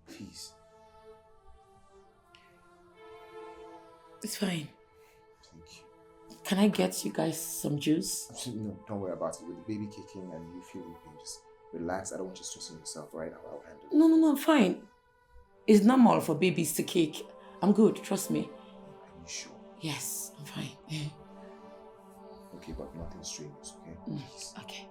Please. It's fine. Thank you. Can I get you guys some juice? No, don't worry about it. With the baby kicking and you feeling pain, just relax. I don't want you stressing yourself, alright? I'll handle it. No, I'm fine. It's normal for babies to kick. I'm good, trust me. Are you sure? Yes, I'm fine. Yeah. Okay, but nothing strenuous, okay? Please. Okay.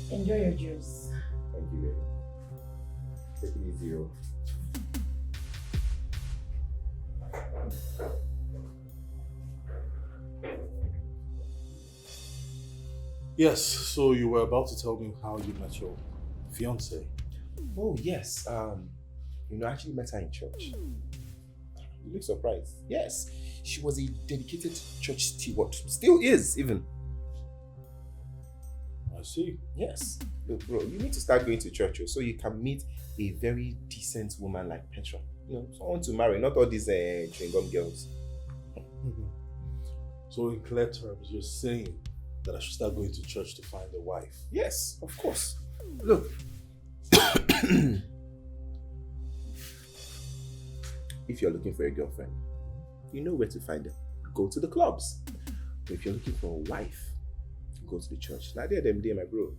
Enjoy your juice. Thank you, baby. Take it easy, yo. Yes, so you were about to tell me how you met your fiancée. Oh, yes. I actually met her in church. You look surprised. Yes, she was a dedicated church steward. Still is, even. I see. Yes. Look, bro, you need to start going to church so you can meet a very decent woman like Petra. Someone to marry, not all these chewing gum girls. So in clear terms, you're saying that I should start going to church to find a wife? Yes, of course. Look. If you're looking for a girlfriend, you know where to find her. Go to the clubs. But if you're looking for a wife, go to the church. Now they're them day, my bro.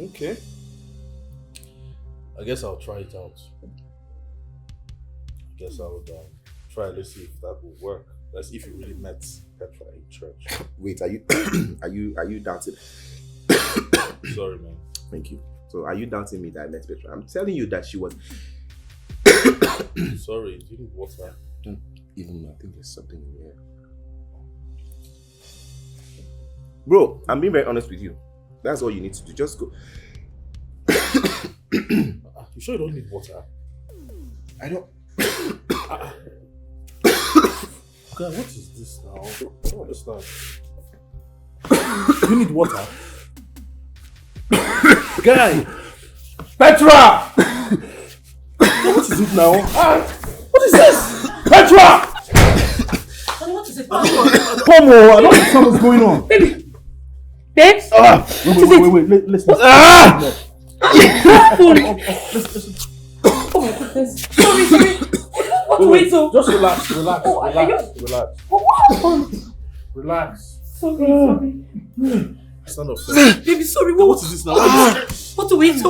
Okay. I guess I'll try it out. I guess I would try. Let's see if that will work. Let's see if you really met Petra in church. Wait, are you are you doubting? Sorry, man. Thank you. So are you doubting me that I met Petra? I'm telling you that she was. Sorry, it didn't work out. Don't even know. I think there's something in the air. Bro, I'm being very honest with you. That's all you need to do. Just go. You sure you don't need water? I don't. God, what is this now? I don't understand. You need water? Guy! Petra! What is it now? What is this? Petra! What is it? Pomo, I don't understand what's going on. Baby! Babes? Wait, listen. Listen. Oh my goodness. Sorry. What do we do? Just relax. Relax. Sorry. Stand up. Baby, sorry. What is this now? What do we do?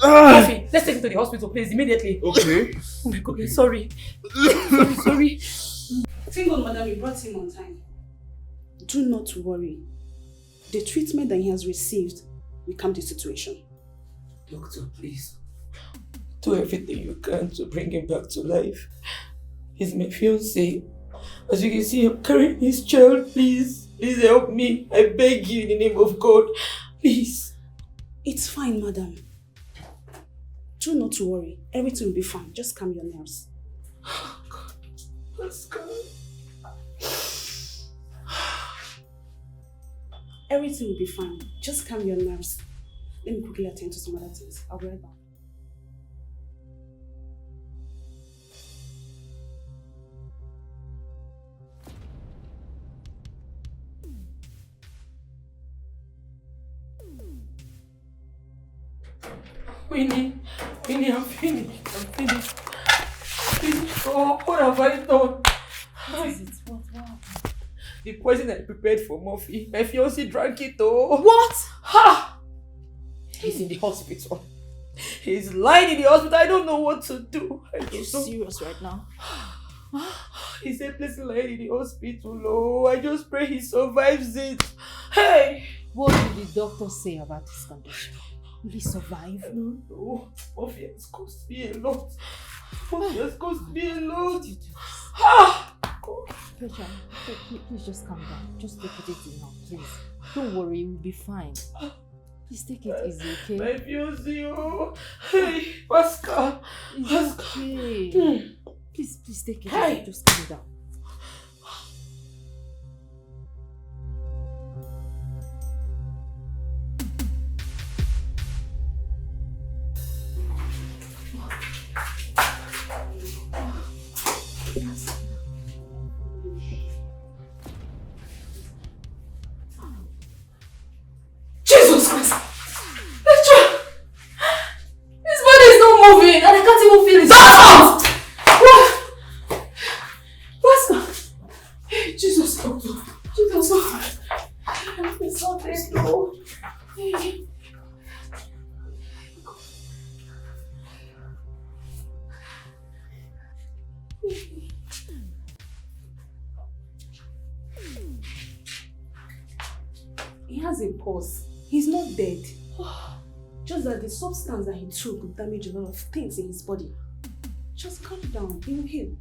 Coffee. Let's take him to the hospital, please, immediately. Okay. Oh my goodness, sorry. Thank God, madam, you brought him on time. Do not worry. The treatment that he has received we calm the situation. Doctor, please. Do everything you can to bring him back to life. He's my fiancé. As you can see, I'm carrying his child. Please, please help me. I beg you in the name of God. Please. It's fine, madam. Do not worry. Everything will be fine. Just calm your nerves. Oh, God. Let's go. Everything will be fine. Just calm your nerves. Let me quickly attend to some other things. I'll be right back. Winnie, I'm finished. Oh, what have I done? What is it? What happened? The poison I prepared for Murphy. My fiancé drank it, oh. What? Ha! He's in the hospital. He's lying in the hospital. I don't know what to do. Are you serious right now? He's helpless lying in the hospital, oh. I just pray he survives it. Hey! What did the doctor say about his condition? Will he survive? I don't know. Murphy has cost me a lot. Murphy has cost me a lot. Ah! Petra, please just calm down. Just take it easy now, please. Don't worry, you'll be fine. Please take it easy, okay? My fiancé, oh. Hey, Pascal. It's okay. Please take it easy. Just calm down. Jesus Christ! Petra! His body is not moving and I can't even feel it. Stop! What? Pascal! Hey, Jesus, doctor. Jesus, it's not this, no. Hey. He has a pulse. He's not dead. Just that the substance that he took will damage a lot of things in his body. Just calm down. He will heal.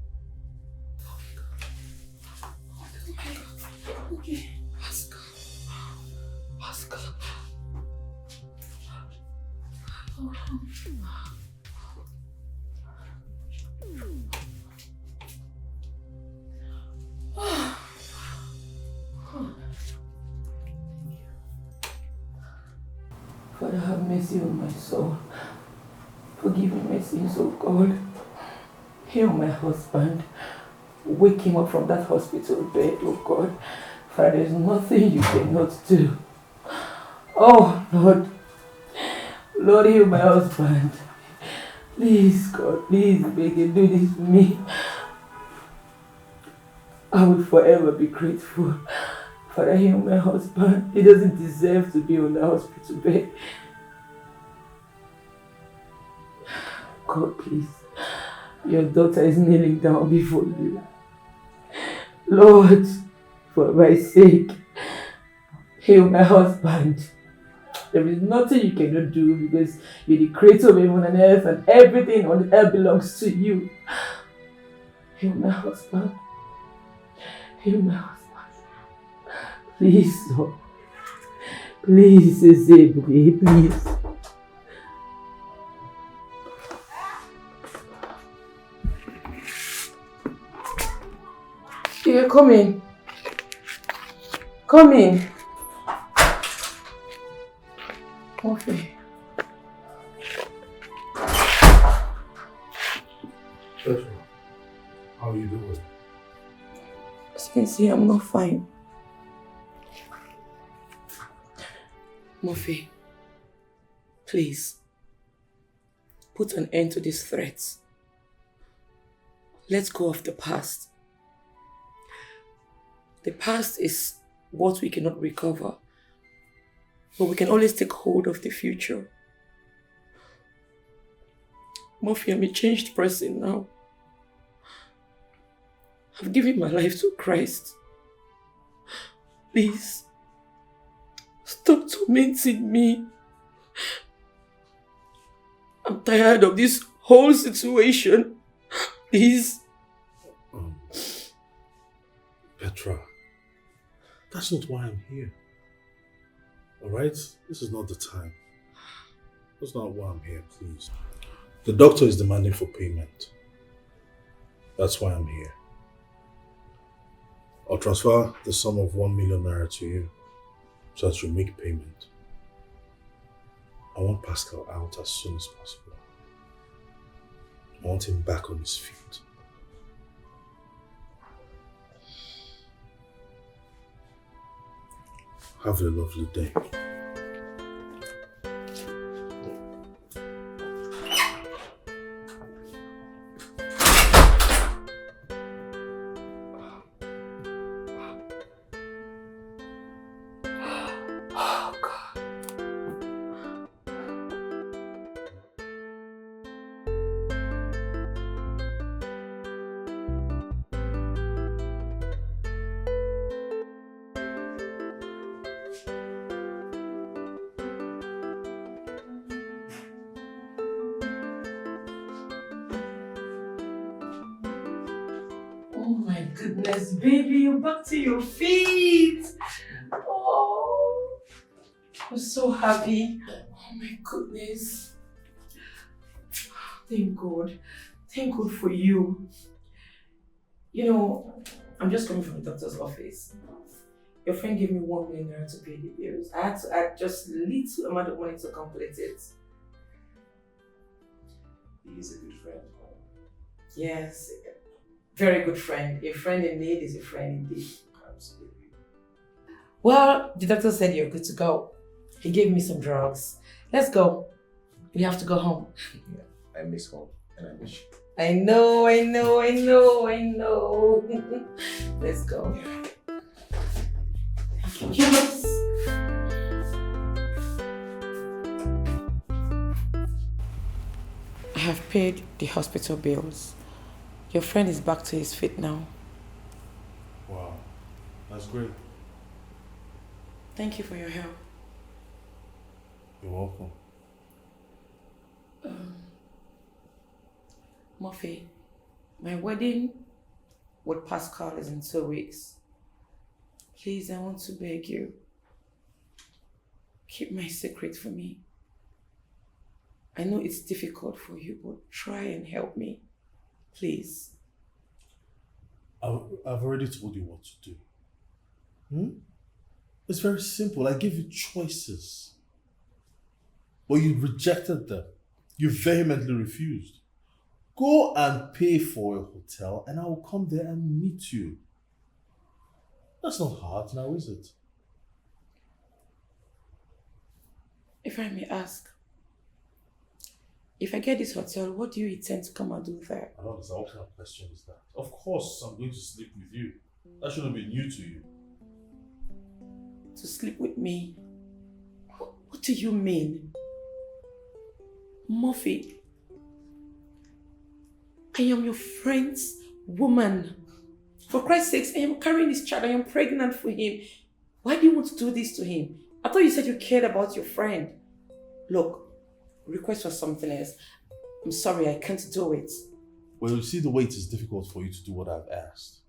Okay. Pascal. Father, have mercy on my soul. Forgive me my sins, oh God. Heal my husband. Wake him up from that hospital bed, oh God. For there is nothing you cannot do. Oh Lord. Lord, heal my husband. Please, God, please, make him do this for me. I will forever be grateful. Father, heal my husband. He doesn't deserve to be on the hospital bed. God, please. Your daughter is kneeling down before you. Lord, for my sake, heal my husband. There is nothing you cannot do because you're the creator of heaven and earth and everything on the earth belongs to you. Heal my husband. Heal my husband. Please, Lord. Please, save me, please. Yeah, come in. Come in. Okay. Petra, how are you doing? As you can see, I'm not fine. Murphy, please, put an end to these threats. Let's go of the past. The past is what we cannot recover, but we can always take hold of the future. Murphy, I'm a changed person now. I've given my life to Christ. Please, stop tormenting me. I'm tired of this whole situation. Please. Petra, that's not why I'm here. Alright? This is not the time. That's not why I'm here, please. The doctor is demanding for payment. That's why I'm here. I'll transfer the sum of 1 million naira to you so that you make payment. I want Pascal out as soon as possible. I want him back on his feet. Have a lovely day. Oh my goodness, baby, you're back to your feet. Oh, I'm so happy. Oh my goodness. Thank God. Thank God for you. You know, I'm just coming from the doctor's office. Your friend gave me 1 million naira to pay the bills. I had to add just a little amount of money to complete it. He's a good friend. Yes, very good friend. A friend in need is a friend indeed. Absolutely. Well, the doctor said you're good to go. He gave me some drugs. Let's go. We have to go home. Yeah, I miss home and I miss you. I know. Let's go. Yes. I have paid the hospital bills. Your friend is back to his feet now. Wow, that's great. Thank you for your help. You're welcome. Murphy, my wedding with Pascal is in 2 weeks. Please, I want to beg you. Keep my secret for me. I know it's difficult for you, but try and help me. Please. I've already told you what to do. It's very simple. I gave you choices. But you rejected them. You vehemently refused. Go and pay for a hotel and I will come there and meet you. That's not hard now, is it? If I may ask, if I get this hotel, what do you intend to come and do there? I don't understand. What kind of question is that? Of course, I'm going to sleep with you. That shouldn't be new to you. To sleep with me? What do you mean? Murphy, I am your friend's woman. For Christ's sake, I am carrying this child. I am pregnant for him. Why do you want to do this to him? I thought you said you cared about your friend. Look, request for something else. I'm sorry, I can't do it. Well, you see the way it is difficult for you to do what I've asked.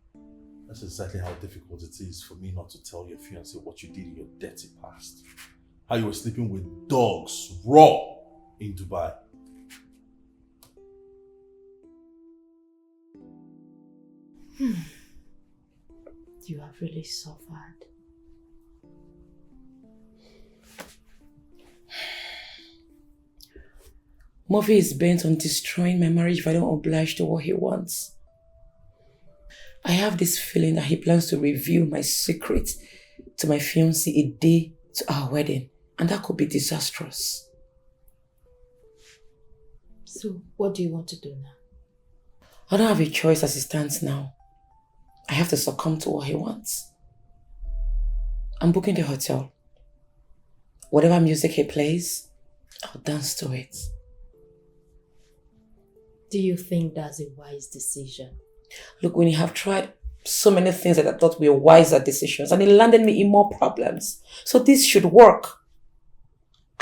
That's exactly how difficult it is for me not to tell your fiancé what you did in your dirty past. How you were sleeping with dogs, raw, in Dubai. You have really suffered. Murphy is bent on destroying my marriage if I don't oblige to what he wants. I have this feeling that he plans to reveal my secret to my fiancé a day to our wedding, and that could be disastrous. So, what do you want to do now? I don't have a choice as it stands now. I have to succumb to what he wants. I'm booking the hotel. Whatever music he plays, I'll dance to it. Do you think that's a wise decision? Look, when you have tried so many things that I thought were wiser decisions and it landed me in more problems. So this should work.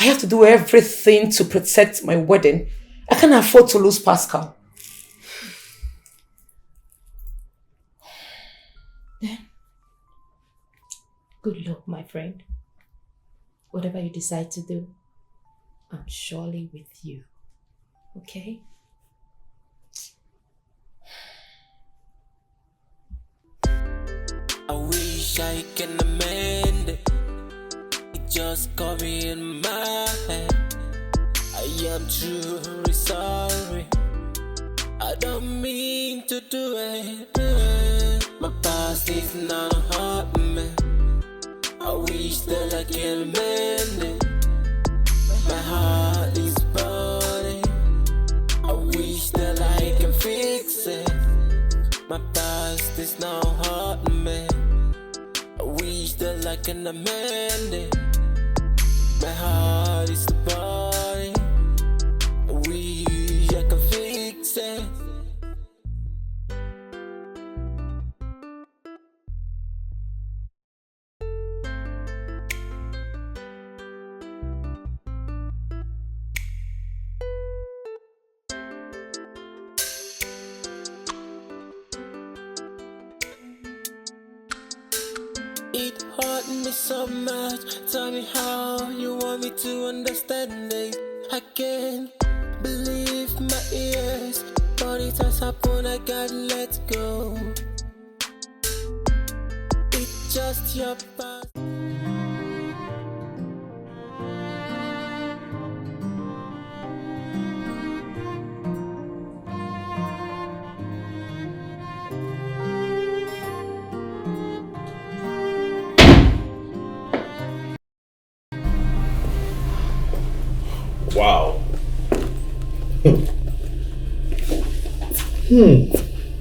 I have to do everything to protect my wedding. I can't afford to lose Pascal. Then, good luck, my friend. Whatever you decide to do, I'm surely with you. Okay? I wish I can amend it. It just got me in my head. I am truly sorry. I don't mean to do it. My past is not a heart, man. I wish that I can amend it. My heart is burning. I wish that I can fix it. My past is now hard, man. I wish that I can amend it. My heart is burning. I wish I can fix it. It hurt me so much. Tell me how you want me to understand it. I can't believe my ears, but it has happened. I gotta let go. It's just your past. Wow.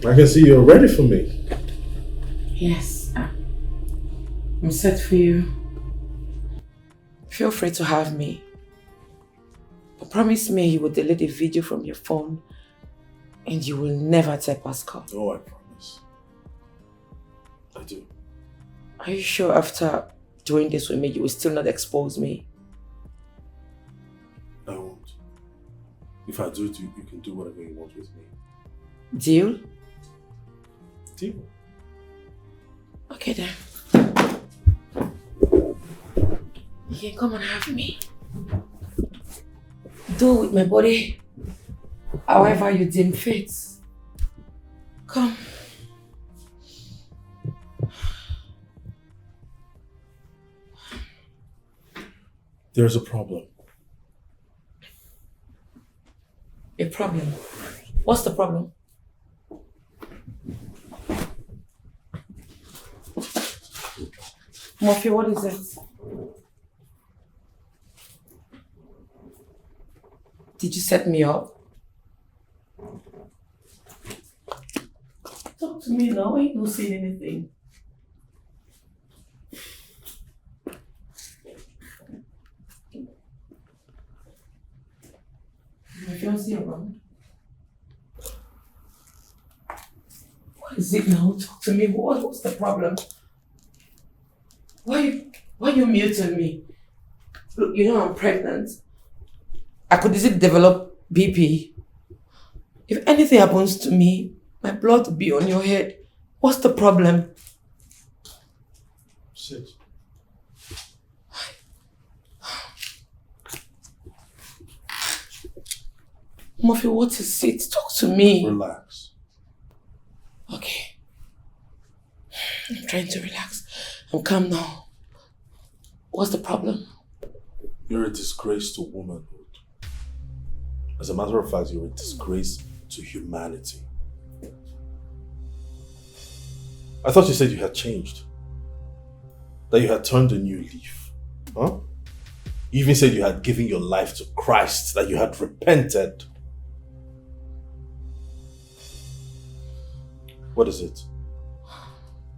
I can see you're ready for me. Yes, I'm set for you. Feel free to have me. But promise me you will delete the video from your phone and you will never tell Pascal. Oh, I promise. I do. Are you sure after doing this with me you will still not expose me? I won't. If I do it, you can do whatever you want with me. Deal? Deal. Okay then. You can come and have me. Do with my body however you deem fit. Come. There's a problem. A problem? What's the problem? Murphy, what is it? Did you set me up? Talk to me now, I ain't not saying anything. My fiancé around? What is it now? Talk to me. What's the problem? Why you muting me? Look, you know I'm pregnant. I could easily develop BP. If anything happens to me, my blood will be on your head. What's the problem? Sit. Murphy, what is it? Talk to me. Relax. Okay. I'm trying to relax. I'm calm now. What's the problem? You're a disgrace to womanhood. As a matter of fact, you're a disgrace to humanity. I thought you said you had changed. That you had turned a new leaf. Huh? You even said you had given your life to Christ, that you had repented. What is it?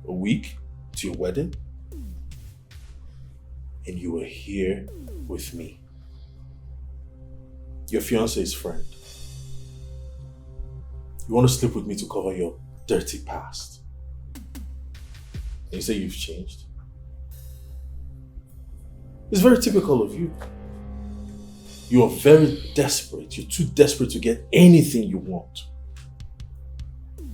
A week to your wedding? And you were here with me. Your fiance's friend. You want to sleep with me to cover your dirty past. And you say you've changed? It's very typical of you. You are very desperate. You're too desperate to get anything you want.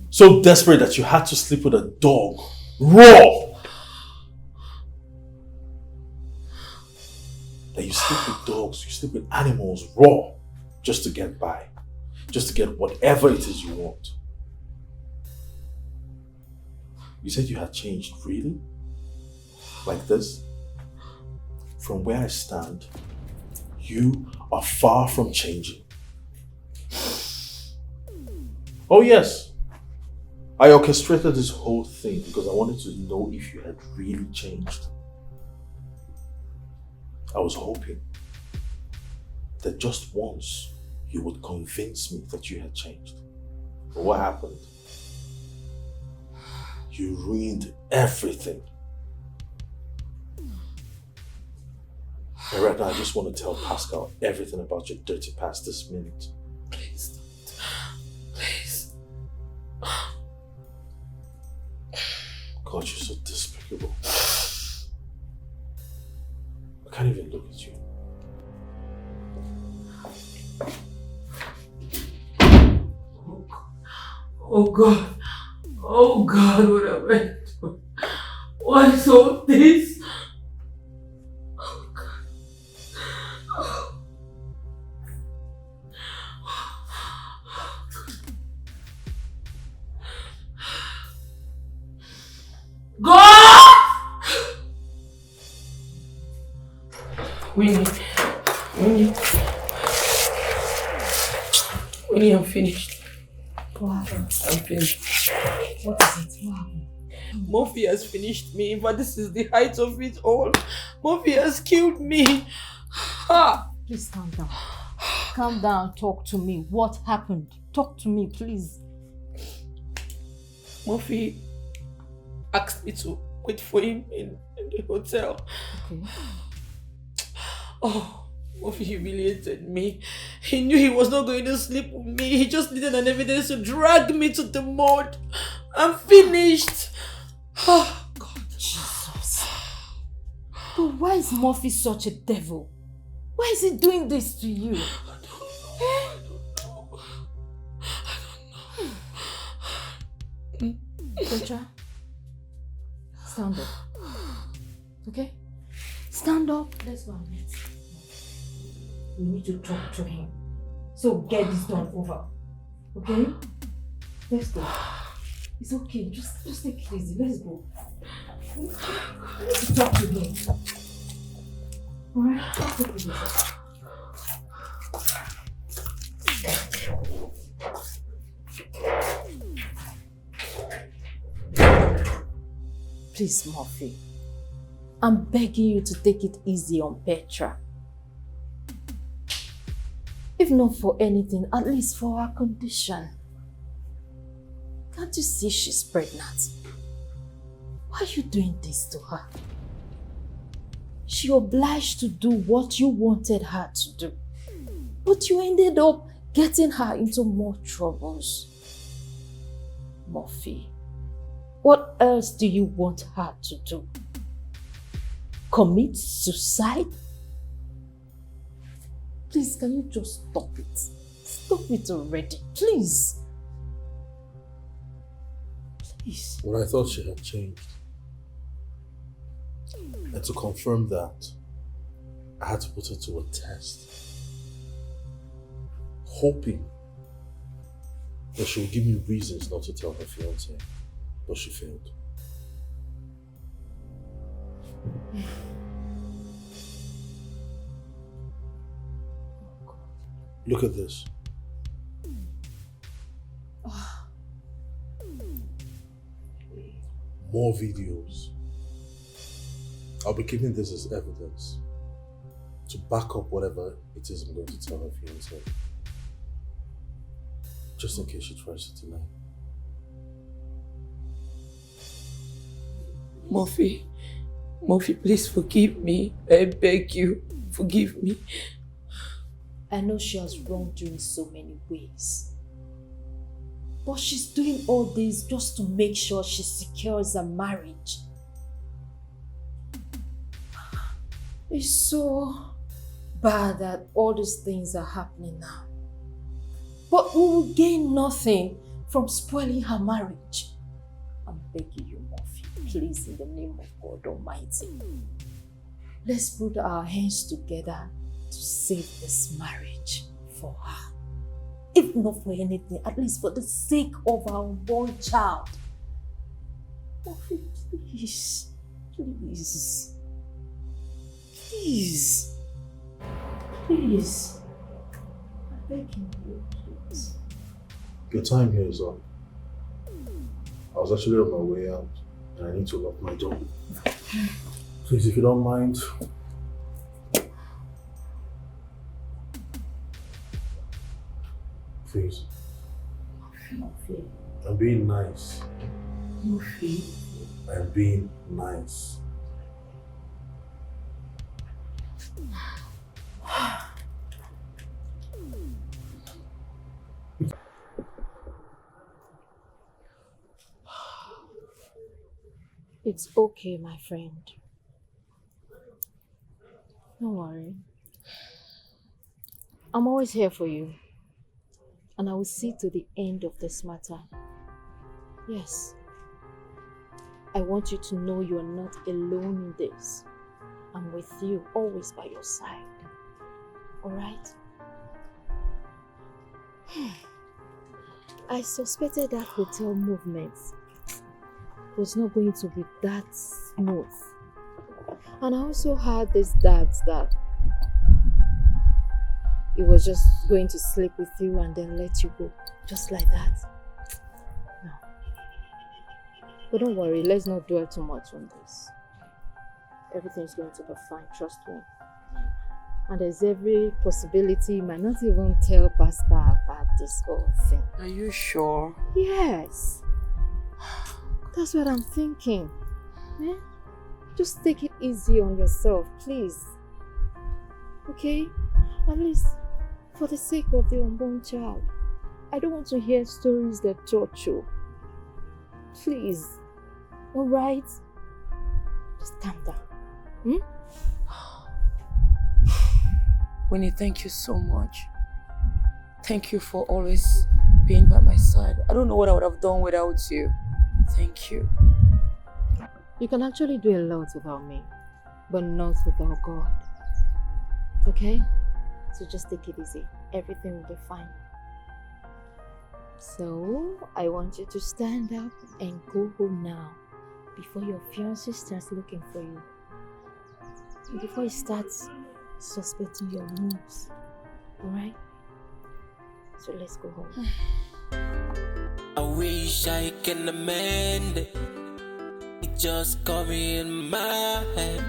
So desperate that you had to sleep with a dog. Raw! That you sleep with dogs, you sleep with animals raw. Just to get by. Just to get whatever it is you want. You said you had changed, really? Like this? From where I stand, you are far from changing. Oh yes, I orchestrated this whole thing because I wanted to know if you had really changed. I was hoping that just once you would convince me that you had changed. But what happened? You ruined everything. And right now I just want to tell Pascal everything about your dirty past this minute. Please don't. Please. God, you're so despicable. I can't even look at you. Oh God. Oh God, what have I done? Why so this? Oh God. God! Winnie, I'm finished. What happened? I'm finished. What is it? What happened? Murphy has finished me, but this is the height of it all. Murphy has killed me. Ha! Please calm down. Calm down, talk to me. What happened? Talk to me, please. Murphy asked me to wait for him in the hotel. Okay. Oh, Murphy humiliated me. He knew he was not going to sleep with me. He just needed an evidence to drag me to the mud. I'm finished. Oh, God. Jesus. But why is Murphy such a devil? Why is he doing this to you? I don't know. Petra, stand up. Okay? Stand up. Let's go and meet. We need to talk to him. So get this done over. Okay? Let's go. It's okay. Just take it easy. Let's go. We need to talk to him. Alright? Let's take it easy. Please, Murphy. I'm begging you to take it easy on Petra. If not for anything, at least for her condition. Can't you see she's pregnant? Why are you doing this to her? She obliged to do what you wanted her to do. But you ended up getting her into more troubles. Murphy, what else do you want her to do? Commit suicide? Please, can you just stop it? Stop it already, please. Please. Well, I thought she had changed. And to confirm that, I had to put her to a test. Hoping that she would give me reasons not to tell her fiancé. But she failed. Look at this. More videos. I'll be keeping this as evidence to back up whatever it is I'm going to tell her fiancé. Just in case she tries to deny. Murphy, please forgive me. I beg you, forgive me. I know she has wronged you in so many ways. But she's doing all this just to make sure she secures a marriage. It's so bad that all these things are happening now. But we will gain nothing from spoiling her marriage. I'm begging you, Murphy, please, in the name of God Almighty. Let's put our hands together to save this marriage for her. If not for anything, at least for the sake of our unborn child. Murphy, please. Please. Please. Please. I'm begging you, please. Your time here is up. I was actually on my way out and I need to lock my door. Please, if you don't mind. Please. Murphy. I'm being nice. Murphy. I'm being nice. It's okay, my friend. Don't worry. I'm always here for you. And I will see to the end of this matter. Yes. I want you to know you are not alone in this. I'm with you, always by your side. Alright? I suspected that hotel movement was not going to be that smooth. And I also had this doubt that he was just going to sleep with you and then let you go. Just like that. No. But don't worry, let's not dwell too much on this. Everything's going to be fine, trust me. And there's every possibility you might not even tell Pascal about this whole thing. Are you sure? Yes. That's what I'm thinking. Eh? Just take it easy on yourself, please. Okay? At least for the sake of the unborn child. I don't want to hear stories that torture you. Please. Alright? Just calm down. Hmm? Winnie, thank you so much. Thank you for always being by my side. I don't know what I would have done without you. Thank you. You can actually do a lot without me, but not without God. Okay? So just take it easy. Everything will be fine. So, I want you to stand up and go home now before your fiancé starts looking for you. And before he starts suspecting your moves. Alright? So let's go home. I wish I can amend it. It just got me in my head.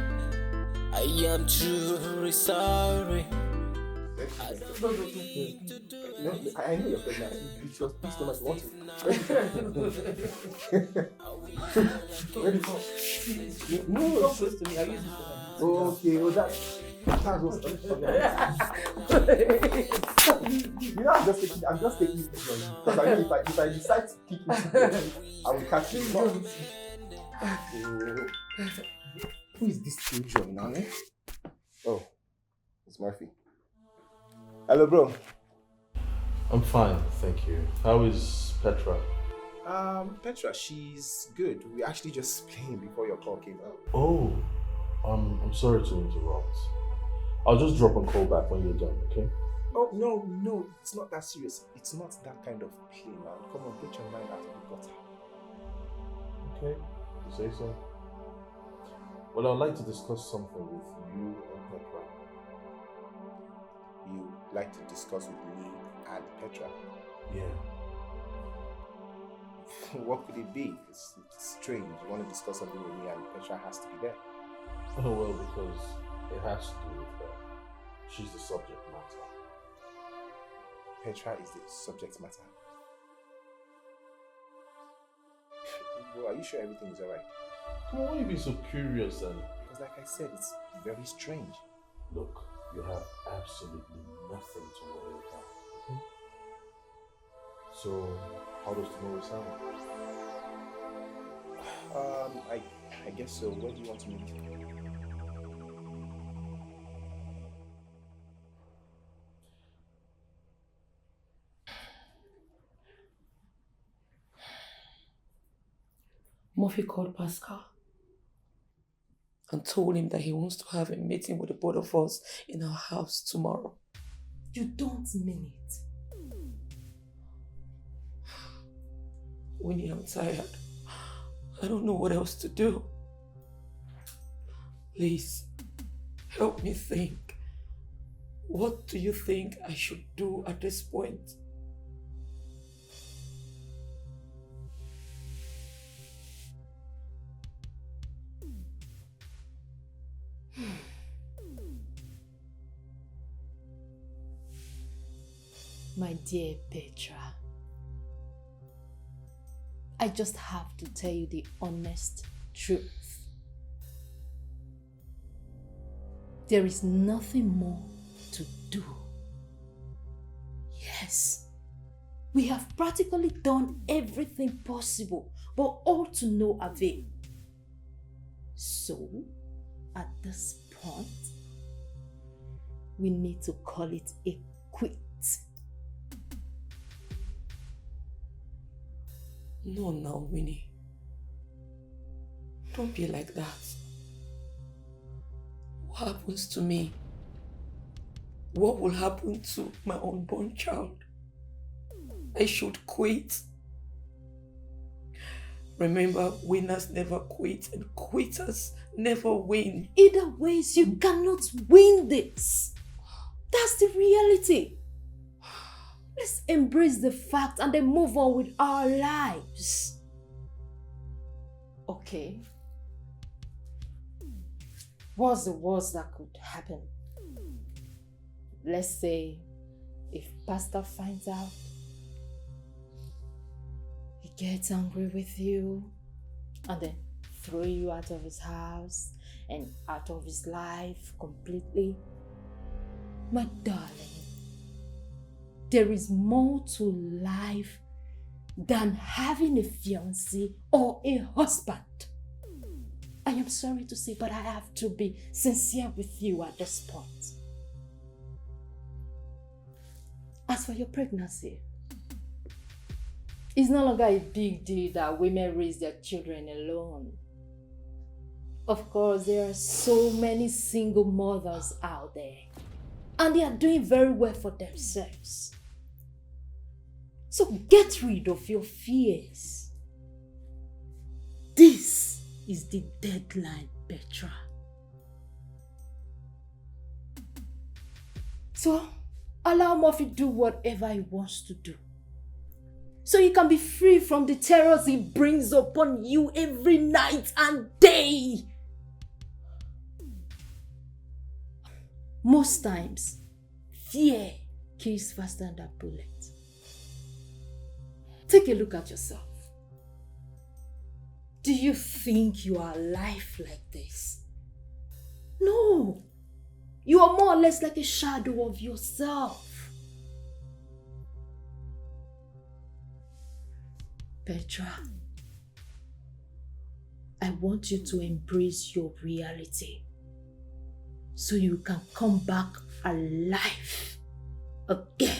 I am truly sorry. No, I know you're pregnant. You just please don't want it. Where did you go? No, don't close to me. I use it for them. Okay, well that's what's you know, I'm just taking it from you. Because I know if I decide to kick it, I will catch you. Who is this stranger now? Oh, it's Murphy. Hello, bro. I'm fine, thank you. How is Petra? Petra, she's good. We actually just playing before your call came out. Oh, I'm sorry to interrupt. I'll just drop and call back when you're done, okay? Oh, no, it's not that serious. It's not that kind of play, man. Come on, get your mind out of the gutter. Okay, you say so. Well, I'd like to discuss something with you and Petra. You like to discuss with me and Petra? Yeah. What could it be? It's strange. You want to discuss something with me and Petra has to be there. Oh, well, because it has to do with her. She's the subject matter. Petra is the subject matter. Bro, are you sure everything is alright? Come on, why are you being so curious then? Because like I said, it's very strange. Look, you have absolutely nothing to worry about, okay? So, how does tomorrow sound? I guess so. Where do you want to meet? Murphy called Pascal and told him that he wants to have a meeting with the both of us in our house tomorrow. You don't mean it. Winnie, I'm tired. I don't know what else to do. Please, help me think. What do you think I should do at this point? My dear Petra, I just have to tell you the honest truth. There is nothing more to do. Yes, we have practically done everything possible, but all to no avail. So, at this point, we need to call it a quit. No, now, Winnie. Don't be like that. What happens to me? What will happen to my unborn child? I should quit. Remember, winners never quit and quitters never win. Either ways, you cannot win this. That's the reality. Let's embrace the fact and then move on with our lives. Okay. What's the worst that could happen? Let's say if Pastor finds out, he gets angry with you and then throw you out of his house and out of his life completely. My darling, there is more to life than having a fiancé or a husband. I am sorry to say, but I have to be sincere with you at this point. As for your pregnancy, it's no longer a big deal that women raise their children alone. Of course, there are so many single mothers out there, and they are doing very well for themselves. So get rid of your fears. This is the deadline, Petra. So allow Murphy to do whatever he wants to do, so you can be free from the terrors he brings upon you every night and day. Most times, fear kills faster than that bullet. Take a look at yourself. Do you think you are alive like this? No. You are more or less like a shadow of yourself. Petra, I want you to embrace your reality so you can come back alive again.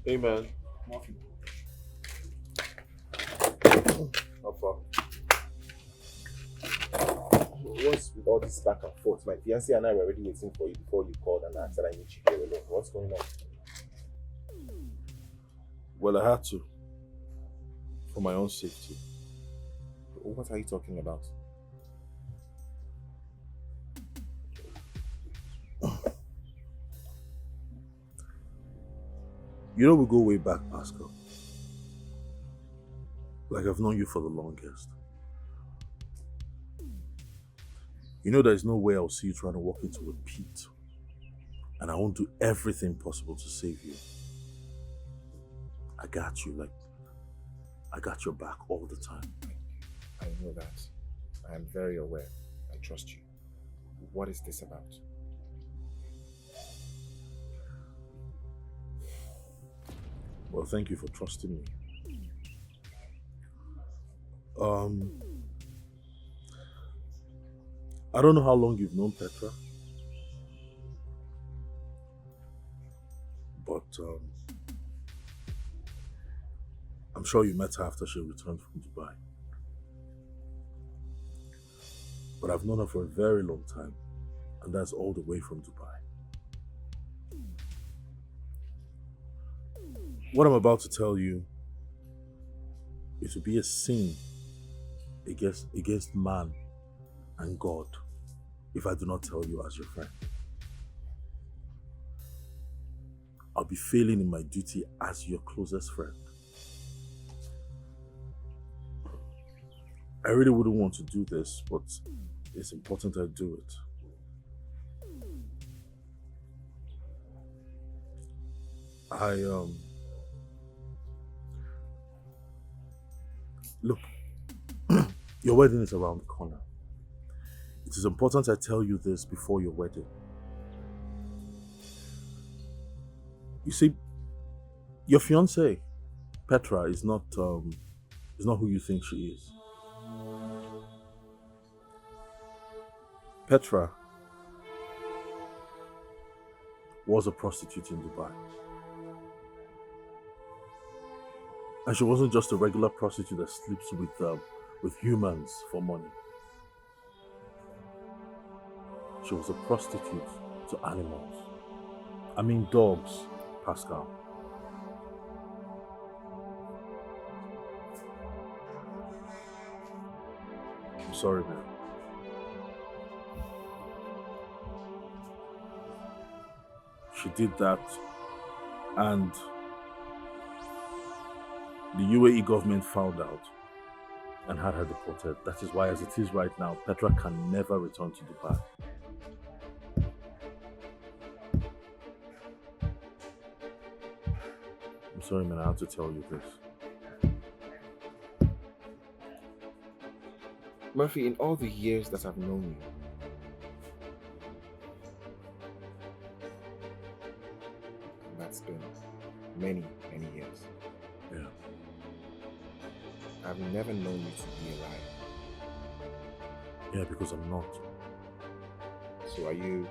Hey man. How far? What's with all this back and forth? My fiancé and I were already waiting for you before you called and I said I need you here alone. What's going on? Well, I had to. For my own safety. What are you talking about? You know we go way back, Pascal. Like I've known you for the longest. You know there's no way I'll see you trying to walk into a pit. And I won't do everything possible to save you. I got you, like, I got your back all the time. I know that. I'm very aware. I trust you. What is this about? Well, thank you for trusting me. I don't know how long you've known Petra. But I'm sure you met her after she returned from Dubai. But I've known her for a very long time, and that's all the way from Dubai. What I'm about to tell you, it will be a sin against man and God if I do not tell you as your friend. I'll be failing in my duty as your closest friend. I really wouldn't want to do this, but it's important I do it. Look, your wedding is around the corner. It is important I tell you this before your wedding. You see, your fiancée, Petra, is not who you think she is. Petra was a prostitute in Dubai. And she wasn't just a regular prostitute that sleeps with humans for money. She was a prostitute to animals. I mean dogs, Pascal. I'm sorry, man. She did that, and the UAE government found out and had her deported. That is why, as it is right now, Petra can never return to Dubai. I'm sorry, man, I have to tell you this. Murphy, in all the years that I've known you, and that's been many, many years. Yeah. I've never known you to be a liar. Yeah, because I'm not. So are you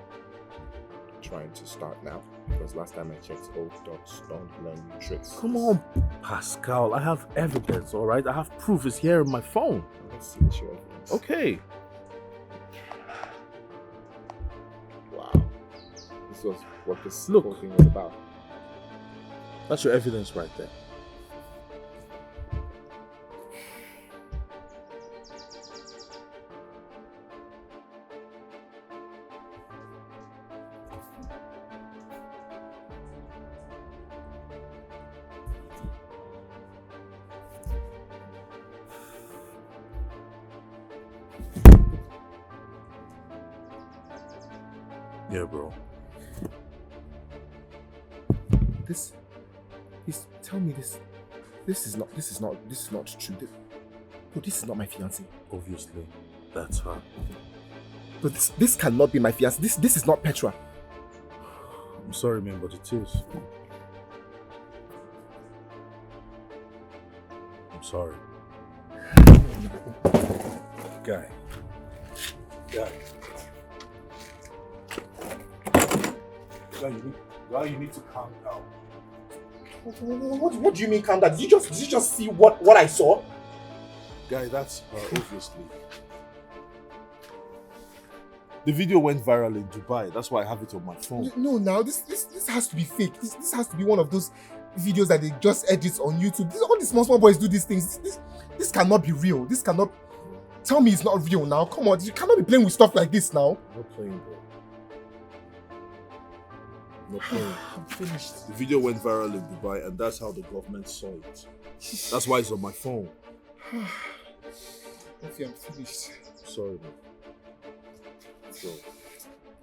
trying to start now? Because last time I checked, old dogs don't learn new tricks. Come on, Pascal. I have evidence, all right? I have proof. It's here in my phone. Let's see your evidence. Okay. Wow. This was what this whole thing was about. That's your evidence right there. Yeah, bro. Tell me this. This is not true. Bro, this is not my fiancée. Obviously, that's her. But this cannot be my fiancée. This is not Petra. I'm sorry, man, but it is. I'm sorry. Guy, you need to calm down. What do you mean calm down? Did you just see what I saw? Guy, that's her, obviously. The video went viral in Dubai. That's why I have it on my phone. No, now this has to be fake. This has to be one of those videos that they just edit on YouTube. All the small boys do these things. This cannot be real. This cannot. Tell me it's not real now. Come on, you cannot be playing with stuff like this now. I'm not playing, bro. No point. I'm finished. The video went viral in Dubai, and that's how the government saw it. That's why it's on my phone. If I'm finished. Sorry,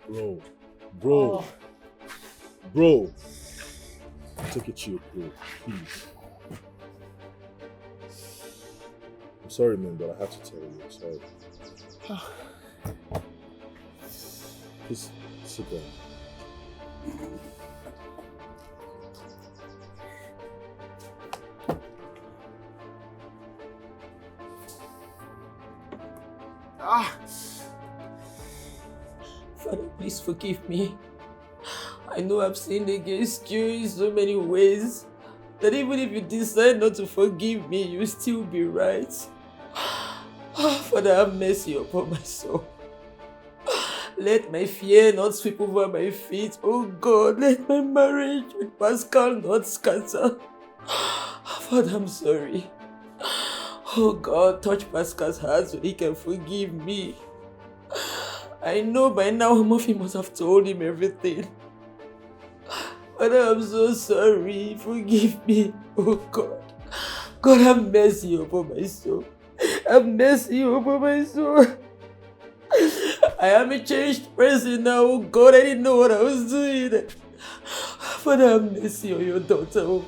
man. Bro. Take it chill, bro. Please. I'm sorry, man, but I have to tell you. I'm sorry. Please sit down. Father, please forgive me. I know I've sinned against you in so many ways that even if you decide not to forgive me, you'll still be right. Father, have mercy upon my soul. Let my fear not sweep over my feet. Oh God, let my marriage with Pascal not scatter. Father, I'm sorry. Oh God, touch Pascal's heart so he can forgive me. I know by now Murphy must have told him everything. Father, I'm so sorry. Forgive me. Oh God. God, have mercy upon my soul. Have mercy upon my soul. I am a changed person now. Oh God, I didn't know what I was doing. Father, have mercy on your daughter.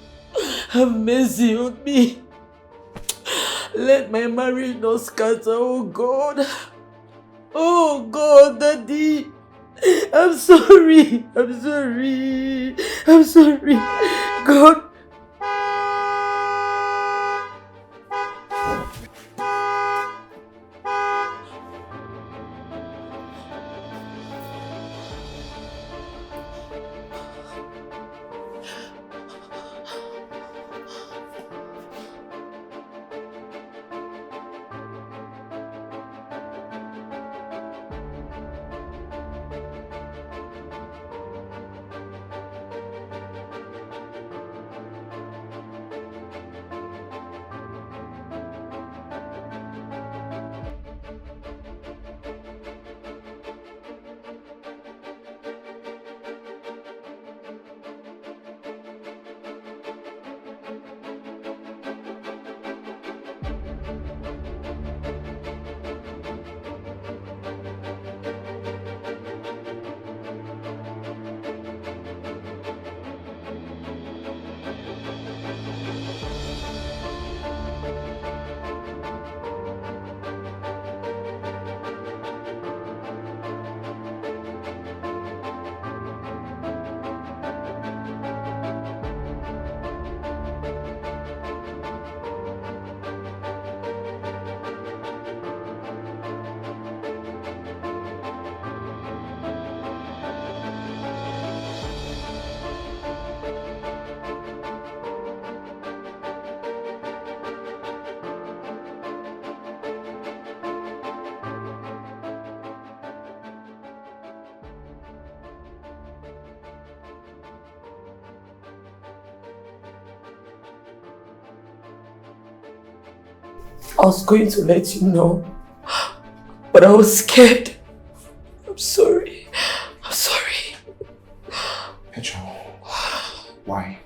Have mercy on me. Let my marriage not scatter, oh God. Oh God, Daddy. I'm sorry. God. I was going to let you know, but I was scared. I'm sorry. Petra, why?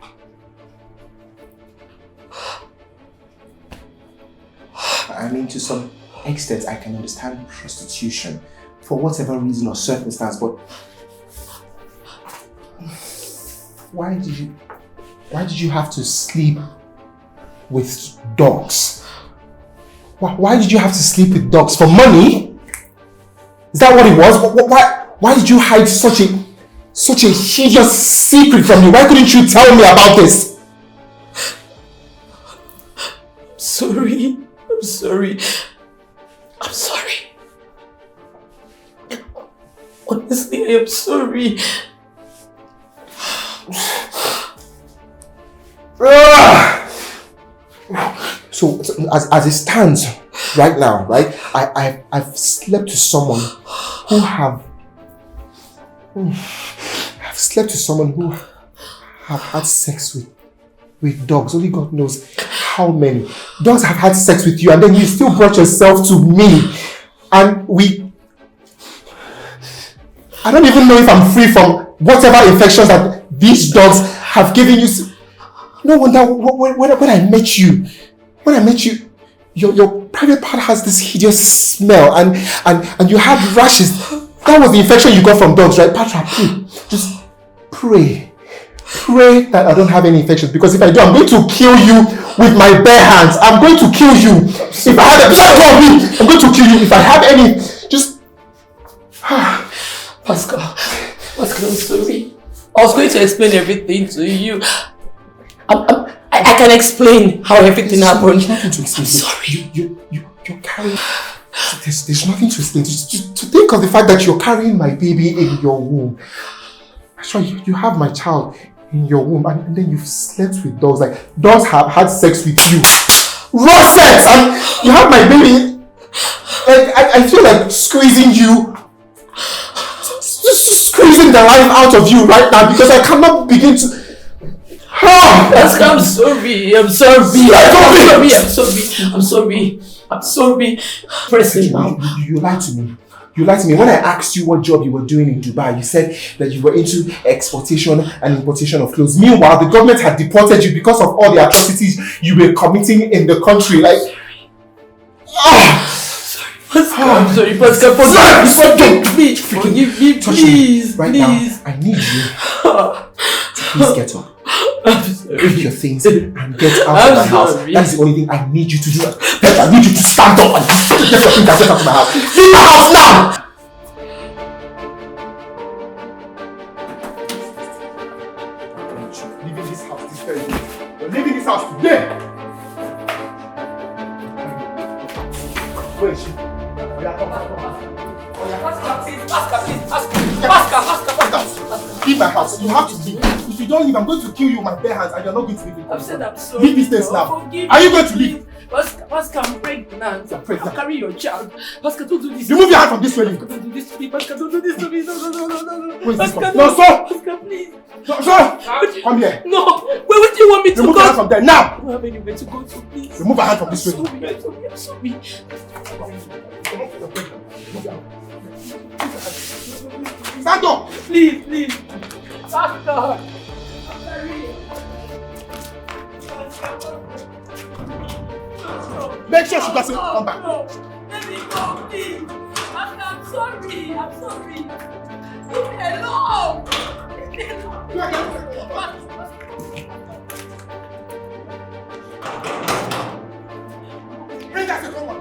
I mean, to some extent, I can understand prostitution for whatever reason or circumstance, but why did you have to sleep with dogs? Why did you have to sleep with dogs? For money? Is that what it was? Why did you hide such a hideous secret from me? Why couldn't you tell me about this? I'm sorry. Honestly, I am sorry. So as it stands right now, right? I've slept with someone who have had sex with dogs. Only God knows how many. Dogs have had sex with you, and then you still brought yourself to me. And I don't even know if I'm free from whatever infections that These dogs have given you... No wonder when I met you, your private part has this hideous smell and you had rashes. That was the infection you got from dogs, right? Patra, just pray that I don't have any infections, because if I do, I'm going to kill you with my bare hands. I'm going to kill you. If I have a picture of me, I'm going to kill you. If I have any, just... Pascal, I'm sorry. I was going to explain everything to you. I can explain how everything happened. There's nothing to explain. I'm sorry. You're carrying... There's nothing to explain. Just to think of the fact that you're carrying my baby in your womb. Actually, you have my child in your womb, and then you've slept with dogs. Like, dogs have had sex with you. Raw sex! And you have my baby. Like, I feel like squeezing you. Just squeezing the life out of you right now, because I cannot begin to... I'm sorry. Press it now. You lied to me. You lied to me. When I asked you what job you were doing in Dubai, you said that you were into exportation and importation of clothes. Meanwhile, the government had deported you because of all the atrocities you were committing in the country. Like, I'm sorry, Pascal. Forgive me, please. Right now, I need you to please get up. Pick your things and get out of my house. That's the only thing I need you to do. I need you to stand up and get your things and get out of my house. Leave my house now! Leaving this house this very day. You're leaving this house today! Where is she? Pascal, leave my house. You have to leave. If you don't leave, I'm going to kill you with my bare hands, and you're not going to leave me. I've said I'm sorry. Leave this place now. Forgive Are you going to leave? Pascal, I'm pregnant. You're pregnant. I'm carrying your child. Pascal, don't do this. Remove your hand from this way. Don't do this to me. Pascal, don't do this to me. No. Who is this Pascal, one? No, sir. Pascal, please. No, sir. Come here. No. Where do you want me to go? Remove your hand from there now. I don't have anywhere to go to, please. Remove your hand from this way. I'm sorry. Stand up. Please. Pascal. Make sure she doesn't come back. No. Let me go, please. I'm sorry. Leave me alone. Bring that second one.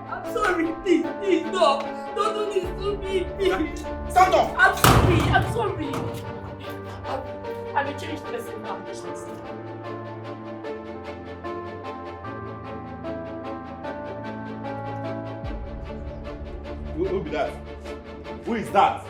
I'm sorry. Please, no. Don't do this to me, please. Stand up. I'm sorry. I'm a changed person now. Who be that? Who is that?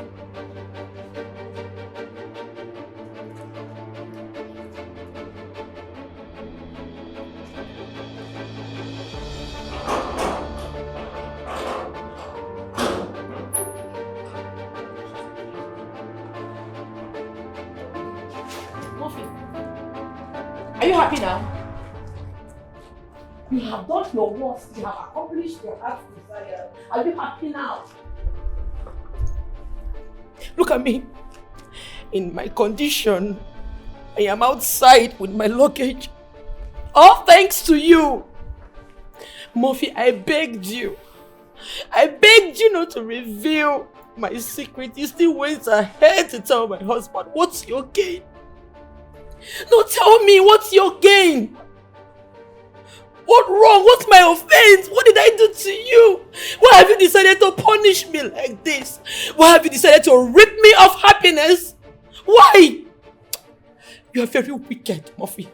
Are you happy now? You have done your worst. You have accomplished your heart's desire. Are you happy now? Look at me. In my condition, I am outside with my luggage. All thanks to you. Murphy, I begged you. I begged you not to reveal my secret. You still went ahead to tell my husband. What's your gain? No, tell me, what's your gain? What wrong? What's my offense? What did I do to you? Why have you decided to punish me like this? Why have you decided to rip me of happiness? Why? You are very wicked, Murphy.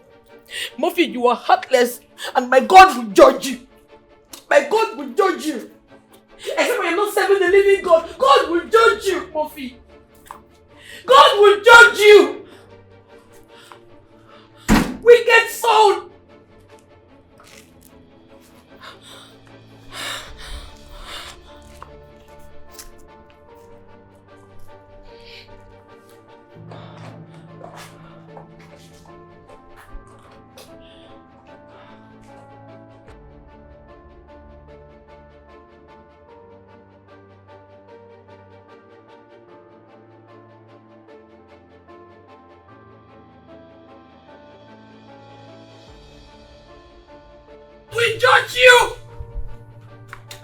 Murphy, you are heartless, and my God will judge you. My God will judge you. Except when you're not serving the living God, God will judge you, Murphy. God will judge you. Wicked soul. judge you!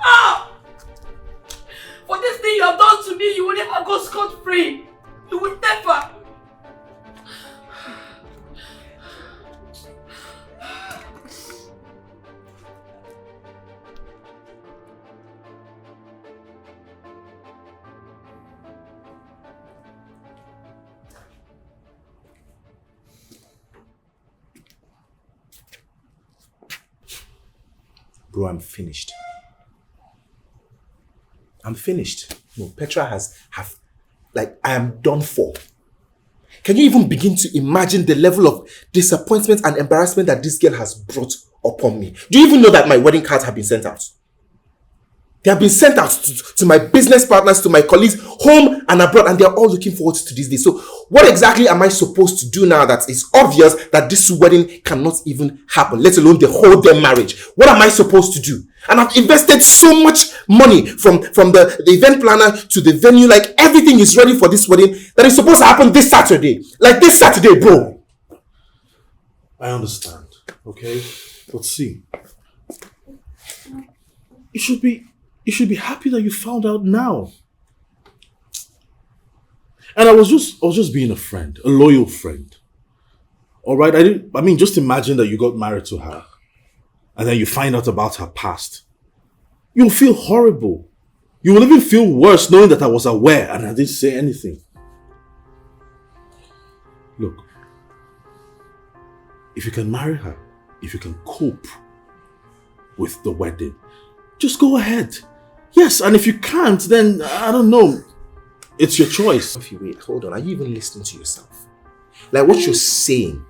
Ah! For this thing you have done to me, you will never go scot-free. You will never. Bro, I'm finished. I'm finished. No, Petra I am done for. Can you even begin to imagine the level of disappointment and embarrassment that this girl has brought upon me? Do you even know that my wedding cards have been sent out? They have been sent out to my business partners, to my colleagues, home and abroad, and they are all looking forward to this day. So what exactly am I supposed to do now that it's obvious that this wedding cannot even happen, let alone the whole damn marriage? What am I supposed to do? And I've invested so much money from the event planner to the venue, like everything is ready for this wedding that is supposed to happen this Saturday. Like this Saturday, bro. I understand, okay? But see, you should be happy that you found out now. And I was just being a friend, a loyal friend. All right, I mean, just imagine that you got married to her and then you find out about her past. You'll feel horrible. You will even feel worse knowing that I was aware and I didn't say anything. Look, if you can marry her, if you can cope with the wedding, just go ahead. Yes, and if you can't, then I don't know. It's your choice. Wait, hold on. Are you even listening to yourself? Like what you're saying,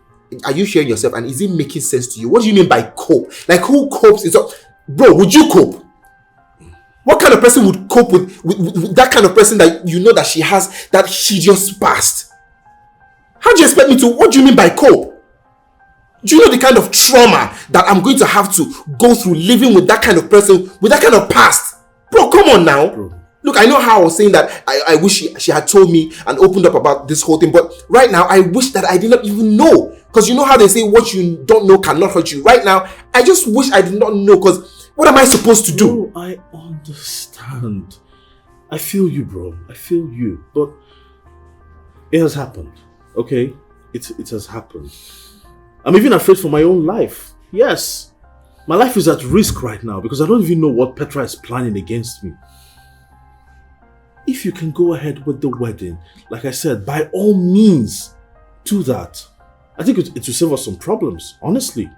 are you hearing yourself and is it making sense to you? What do you mean by cope? Like who copes? Bro, would you cope? What kind of person would cope with that kind of person that you know that she has that hideous past? How do you expect me to? What do you mean by cope? Do you know the kind of trauma that I'm going to have to go through living with that kind of person, with that kind of past? Bro, come on now. Bro. Look, I know how I was saying that I wish she had told me and opened up about this whole thing, but right now I wish that I did not even know. Because you know how they say what you don't know cannot hurt you. Right now, I just wish I did not know, because what am I supposed to do? Bro, I understand. I feel you, bro. I feel you. But it has happened, okay? It has happened. I'm even afraid for my own life. Yes. My life is at risk right now because I don't even know what Petra is planning against me. If you can go ahead with the wedding, like I said, by all means, do that. I think it will save us some problems, honestly.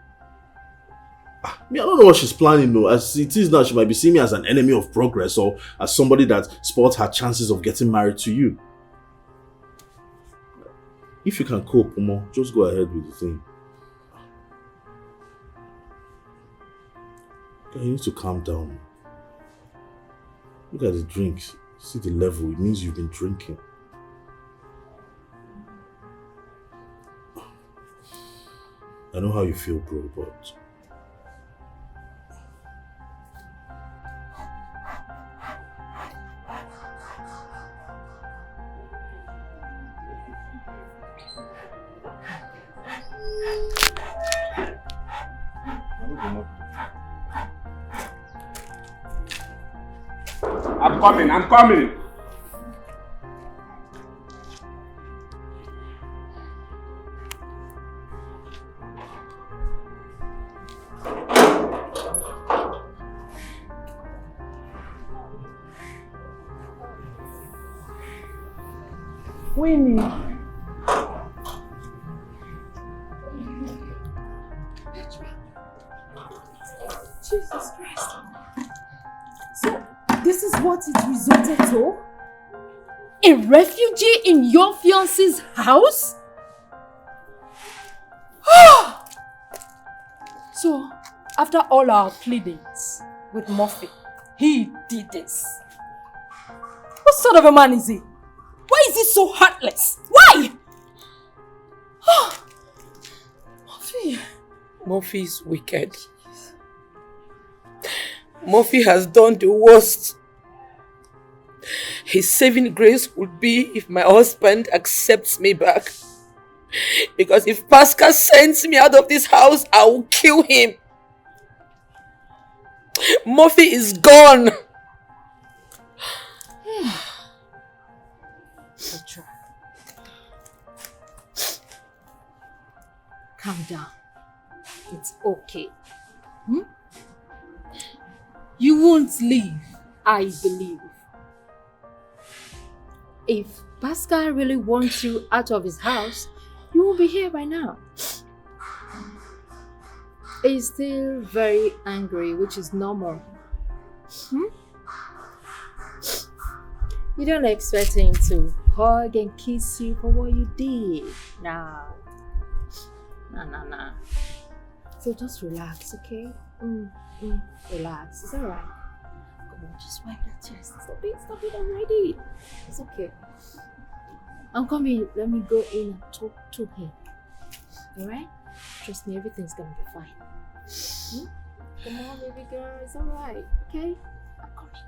I don't know what she's planning though. As it is now, she might be seeing me as an enemy of progress or as somebody that spoils her chances of getting married to you. If you can cope, Omo, just go ahead with the thing. You need to calm down. Look at the drinks. See the level. It means you've been drinking. I know how you feel, bro, but... I'm coming. Winnie. Jesus Christ. So, this is what it resulted to? A refugee in your fiancé's house? So, after all our pleadings with Murphy, he did this. What sort of a man is he? Why is he so heartless? Why? Murphy is wicked. Murphy has done the worst. His saving grace would be if my husband accepts me back. Because if Pascal sends me out of this house, I will kill him. Murphy is gone. Petra, calm down. It's okay. You won't leave. I believe. If Pascal really wants you out of his house, you won't be here by now. He's still very angry, which is normal. You don't expect him to hug and kiss you for what you did. Nah. So just relax, okay? Relax. It's alright. Come on, just wipe that chest. Stop it already. It's okay. I'm coming. Let me go in and talk to him. Alright? Trust me, everything's gonna be fine. Come on, baby girl. It's alright, okay? I'm coming.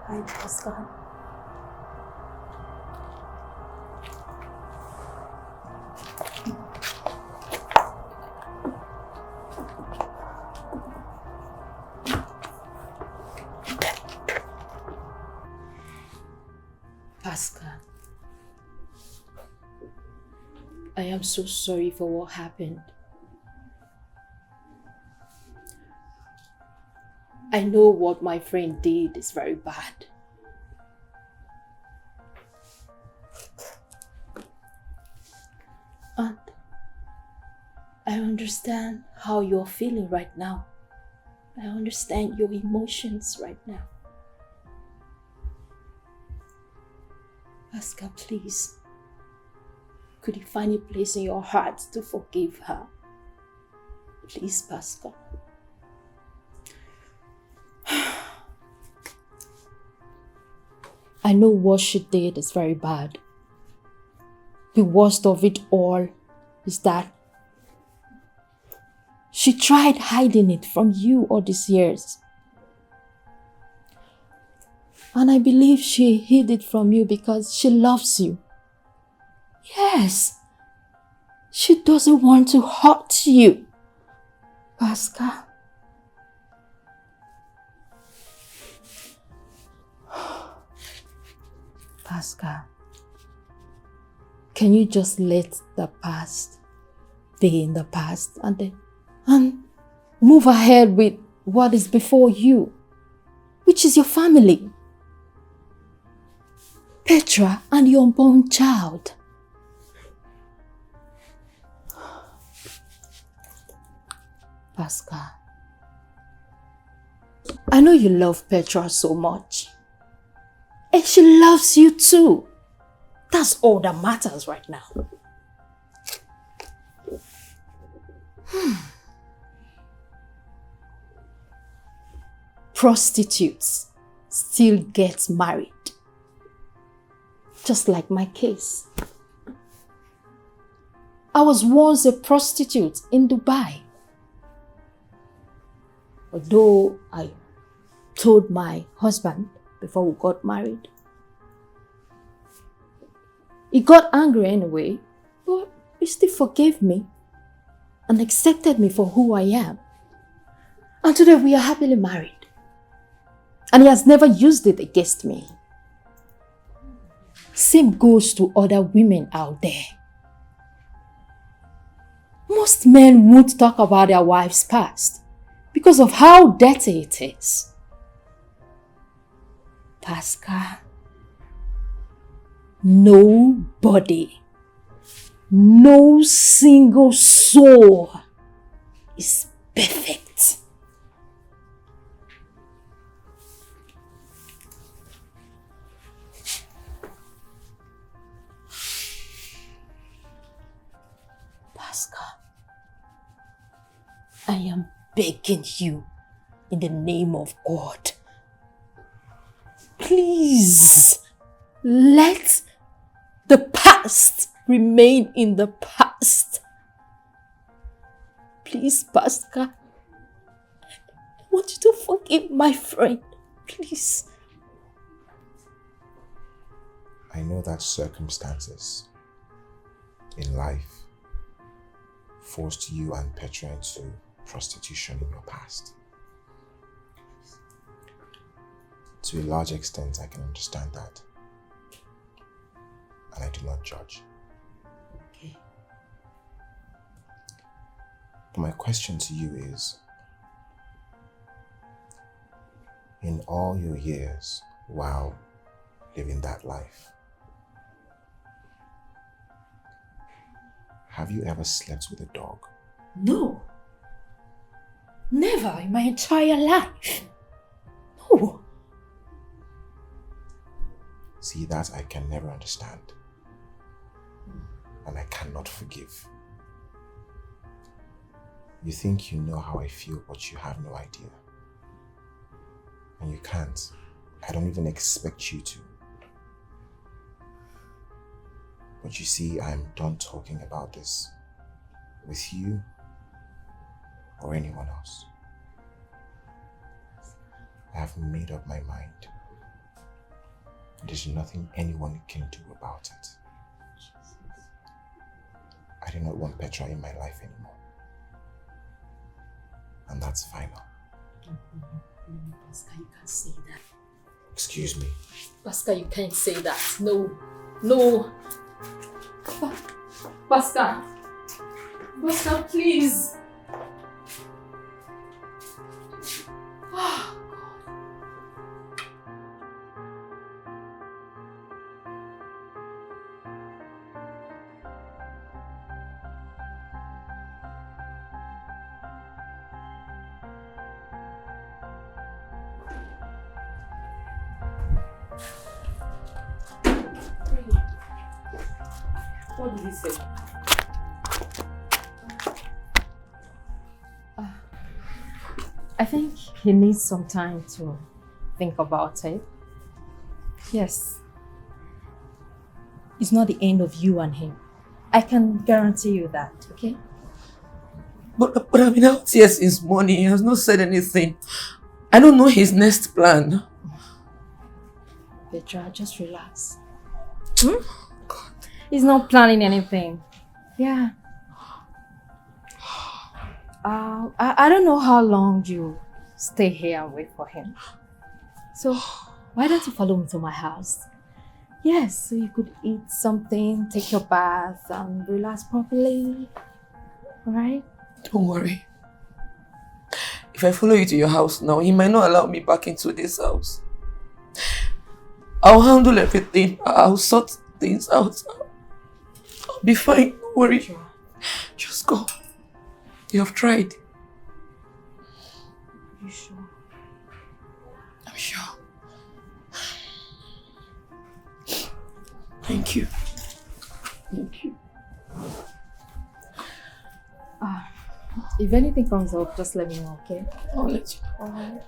Hi, Pascal. Pascal, I am so sorry for what happened. I know what my friend did is very bad. And I understand how you're feeling right now. I understand your emotions right now. Pascal, please, could you find a place in your heart to forgive her? Please, Pascal. I know what she did is very bad. The worst of it all is that she tried hiding it from you all these years. And I believe she hid it from you because she loves you. Yes, she doesn't want to hurt you, Pascal. Pascal, can you just let the past be in the past and move ahead with what is before you, which is your family, Petra and your unborn child? Pascal, I know you love Petra so much. And she loves you too. That's all that matters right now. Prostitutes still get married. Just like my case. I was once a prostitute in Dubai. Although I told my husband before we got married. He got angry anyway, but he still forgave me and accepted me for who I am. And today we are happily married. And he has never used it against me. Same goes to other women out there. Most men won't talk about their wives' past because of how dirty it is. Pascal, nobody, no single soul is perfect. Pascal, I am begging you in the name of God. Please, let the past remain in the past. Please, Pascal, I want you to forgive my friend. Please. I know that circumstances in life forced you and Petra into prostitution in your past. To a large extent, I can understand that. And I do not judge. Okay. But my question to you is, in all your years while living that life, have you ever slept with a dog? No. Never in my entire life. No. See, that I can never understand. And I cannot forgive. You think you know how I feel, but you have no idea. And you can't. I don't even expect you to. But you see, I'm done talking about this with you or anyone else. I have made up my mind. There's nothing anyone can do about it. I do not want Petra in my life anymore. And that's final. No, Pascal, you can't say that. Excuse me. Pascal, you can't say that. No. No. Pascal. Pascal, please. What did he say? I think he needs some time to think about it. Yes. It's not the end of you and him. I can guarantee you that, okay? But I've been out here since morning. He has not said anything. I don't know his next plan. Petra, just relax. God. He's not planning anything. Yeah. I don't know how long you stay here and wait for him. So why don't you follow me to my house? Yes, so you could eat something, take your bath, and relax properly. Alright? Don't worry. If I follow you to your house now, he might not allow me back into this house. I'll handle everything. I'll sort things out. I'll be fine. Don't worry. Sure. Just go. You have tried. You sure? I'm sure. Thank you. Thank you. If anything comes up, just let me know, okay? I'll let you know. Alright.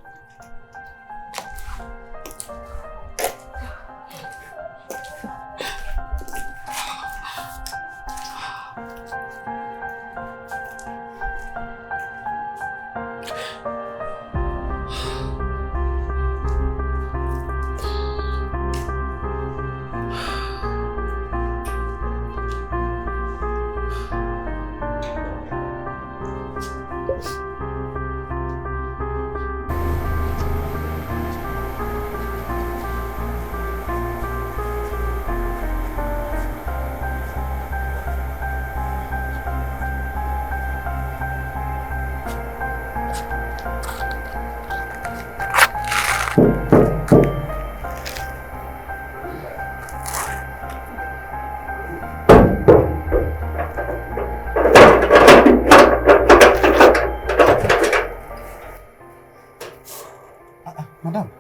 Madam,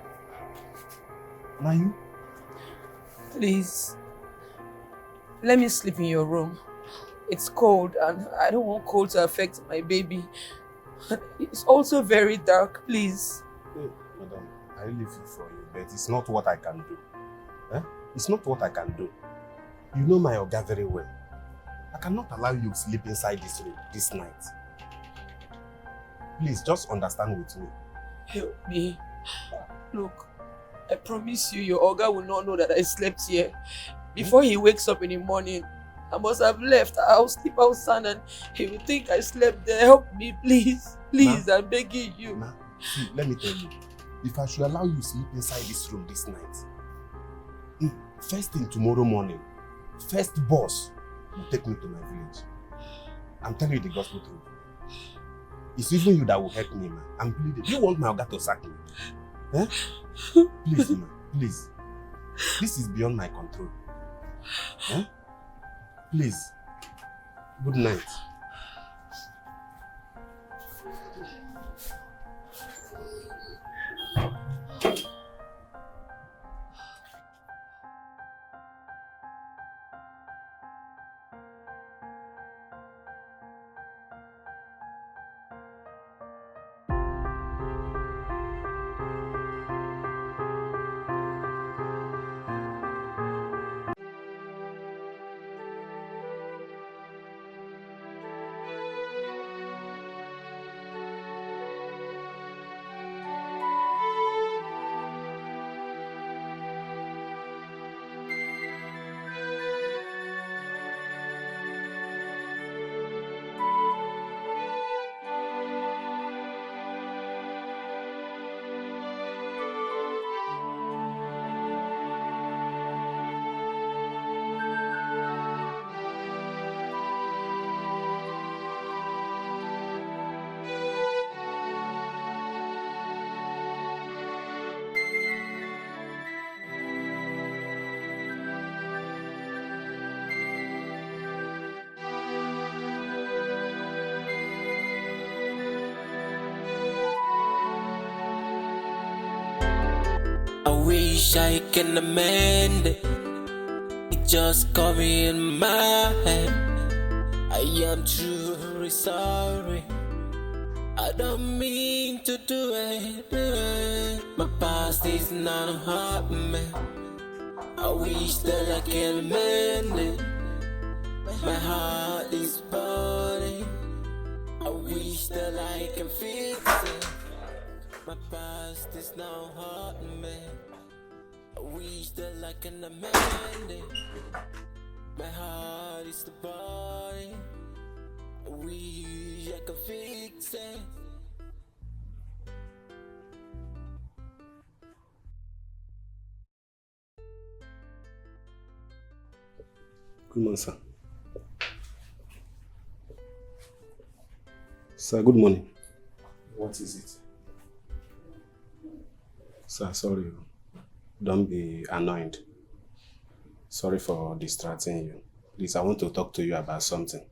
are you? Please, let me sleep in your room. It's cold and I don't want cold to affect my baby. It's also very dark, please. Hey, madam, I really feel for you, but it's not what I can do. Eh? It's not what I can do. You know my Oga very well. I cannot allow you to sleep inside this room this night. Please, just understand with me. Help me. Look, I promise you your Oga will not know that I slept here. Before he wakes up in the morning, I must have left. I'll sleep outside and he will think I slept there. Help me, please. Please, I'm begging you. Ma, see, let me tell you. If I should allow you to sleep inside this room this night, first thing tomorrow morning, first boss will take me to my village. I'm telling you the gospel truth. It's even you that will help me, man. I'm pleading. Do you want my Oga to sack me? Eh? Please, man. Please. This is beyond my control. Eh? Please. Good night. I wish I can amend it. It just got me in my head. I am truly sorry. I don't mean to do it. My past is not a heart, man. I wish that I can amend it. My heart is burning. I wish that I can fix it. My past is now hard, man. I wish that I can amend it. My heart is the body. I wish I could fix it. Good morning, sir. Sir, good morning. What is it? Sir, sorry. Don't be annoyed. Sorry for distracting you. Please, I want to talk to you about something.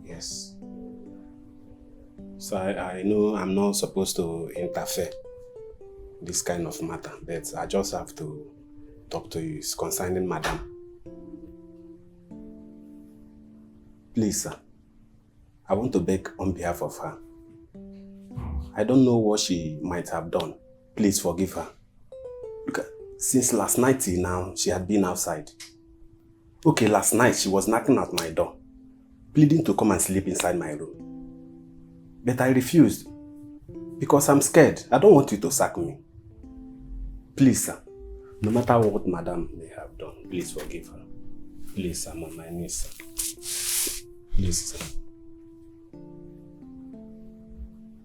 Yes. So I know I'm not supposed to interfere in this kind of matter, but I just have to talk to you. It's concerning Madam. Please, sir. I want to beg on behalf of her. I don't know what she might have done. Please forgive her. Look, since last night till now, she had been outside. Okay, last night she was knocking at my door, pleading to come and sleep inside my room. But I refused because I'm scared. I don't want you to sack me. Please, sir, no matter what Madam may have done, please forgive her. Please, I'm on my knees, sir. Please, sir.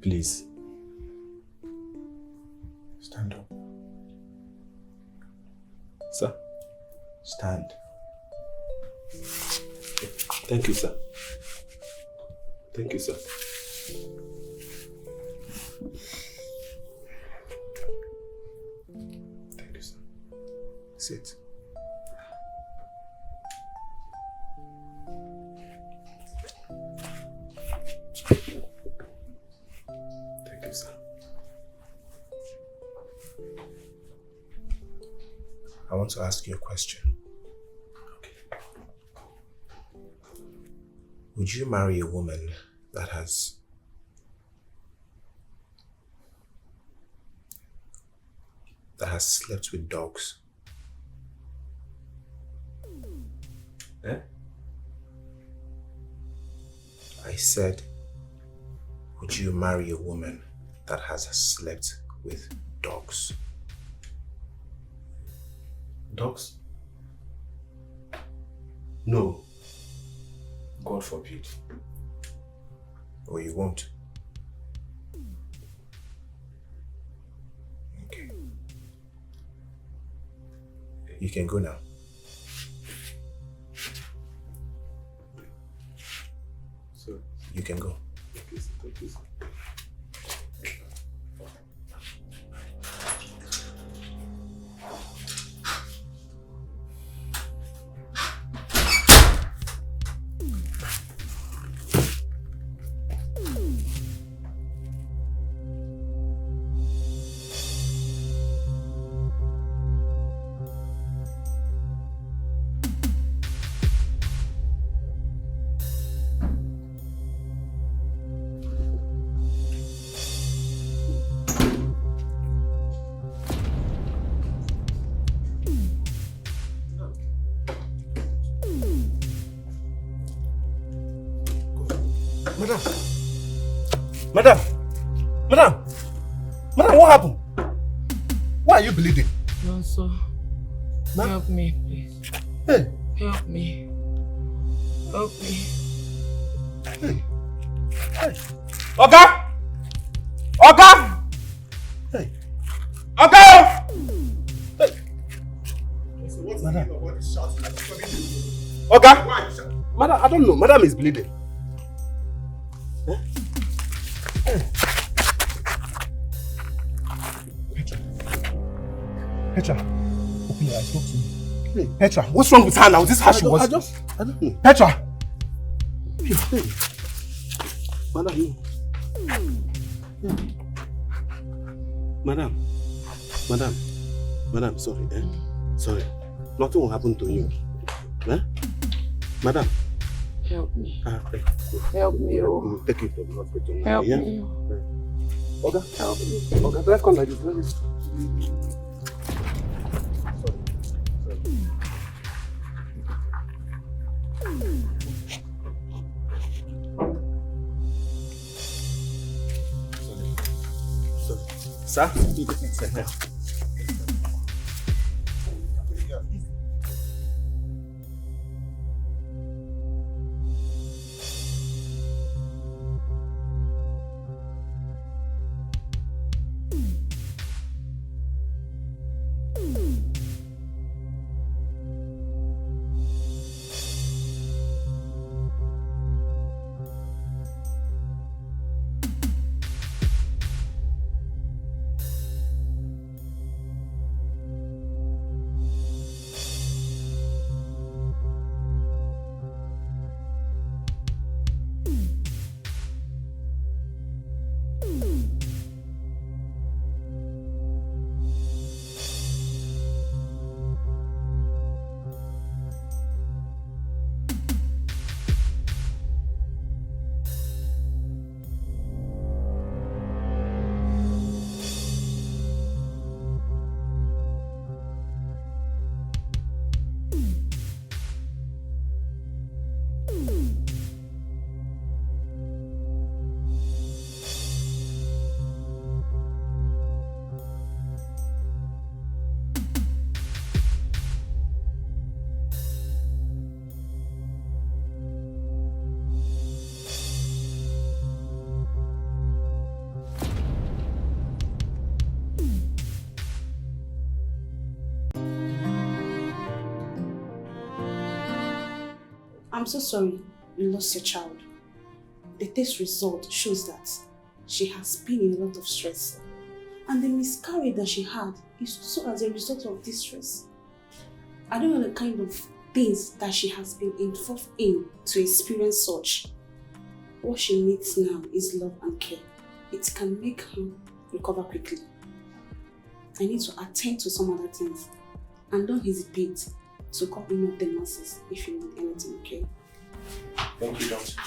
Please. Stand up. Sir? Stand. Thank you, sir. Thank you, sir. Thank you, sir. Sit. Thank you, sir. I want to ask you a question. Okay. Would you marry a woman that has slept with dogs? Eh? I said, would you marry a woman that has slept with dogs? Dogs? No. God forbid. Or you won't? Okay. You can go now. So, you can go. Thank you, sir. Madam, what happened? Why are you bleeding? Nonso, help me, please. Hey. Help me. Help me. Hey. Hey. Oga! Oga! Hey. Oga! Hey. Madam. Oga! Madam, I don't know. Madam is bleeding. Huh? Hey. Petra, open your eyes, talk to me. Hey. Petra, what's wrong with her now? Is this how she was? I don't know. Petra! Hey. Madam, no. Madam, sorry. Sorry. Nothing will happen to you. Eh? Madam. Help me. Hey. Help me, oh. We'll take you to the hospital. Help yeah? me. Okay. Help me. Okay, let's come like this. Sir? I'm so sorry you lost your child. The test result shows that she has been in a lot of stress. And the miscarriage that she had is also as a result of this stress. I don't know the kind of things that she has been involved in to experience such. What she needs now is love and care. It can make her recover quickly. I need to attend to some other things. And don't hesitate to call any of the nurses if you need anything, okay? Thank you, doctor.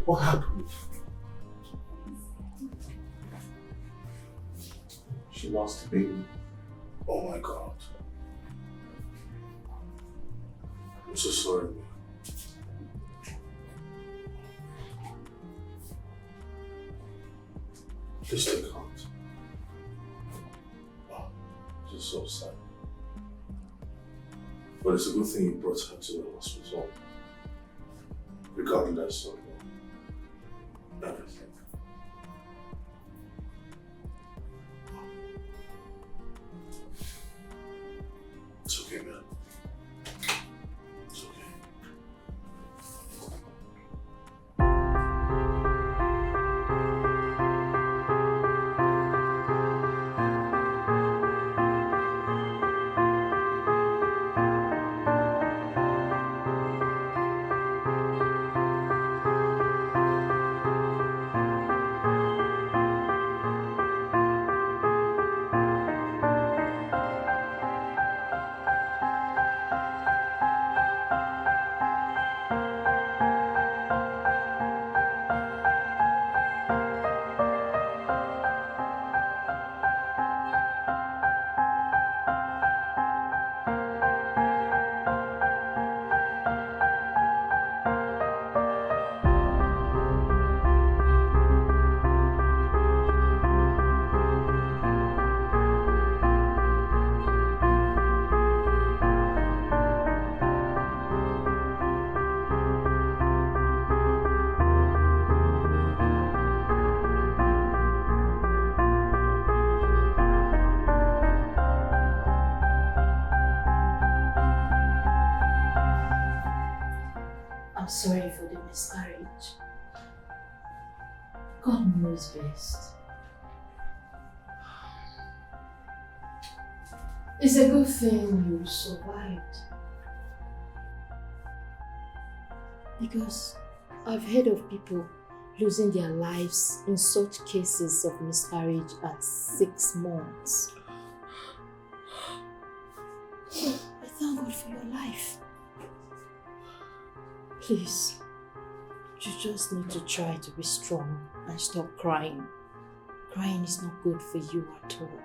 What happened? She lost the baby. Oh my God. I'm so sorry, man. Please take heart. Oh, this is so sad. But it's a good thing you brought her to the hospital. Regardless of everything. It's okay, man. It's okay. I'm sorry for the miscarriage. God knows best. It's a good thing you survived. Because I've heard of people losing their lives in such cases of miscarriage at 6 months. I thank God for your life. Please, you just need to try to be strong and stop crying. Crying is not good for you at all.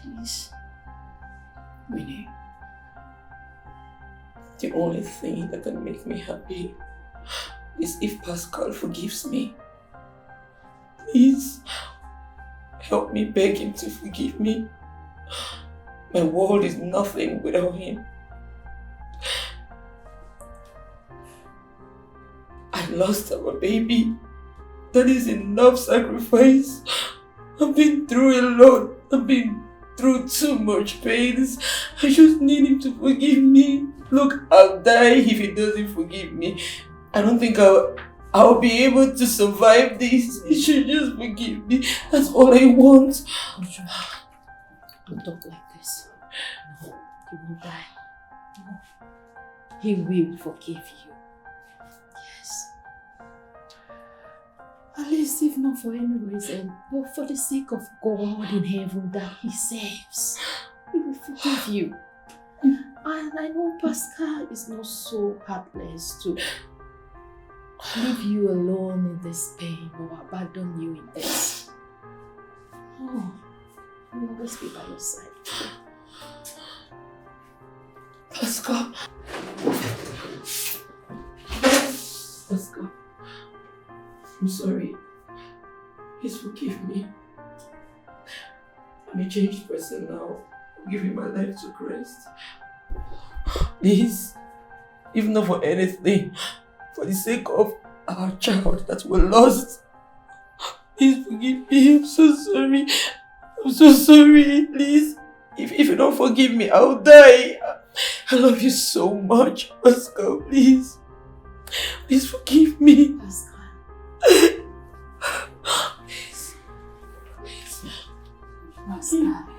Please. Winnie, the only thing that can make me happy is if Pascal forgives me. Please, help me beg him to forgive me. My world is nothing without him. I lost our baby. That is enough sacrifice. I've been through a lot. I've been through too much pains. I just need him to forgive me. Look, I'll die if he doesn't forgive me. I don't think I'll be able to survive this. He should just forgive me. That's all I want. Don't talk like this. No, he won't die. No. He will forgive you. Yes. At least if not for any reason, but for the sake of God in heaven that he saves, he will forgive you. And I know Pascal is not so heartless to leave you alone in this pain or abandon you in this. Oh, he will always be by your side. Pascal. Pascal. I'm sorry. Please forgive me. I'm a changed person now. I'm giving my life to Christ. Please, if not for anything, for the sake of our child that we lost, please forgive me. I'm so sorry. I'm so sorry. Please, if you don't forgive me, I'll die. I love you so much, Pascal. Please, please forgive me. Pascal. Please. us, darling.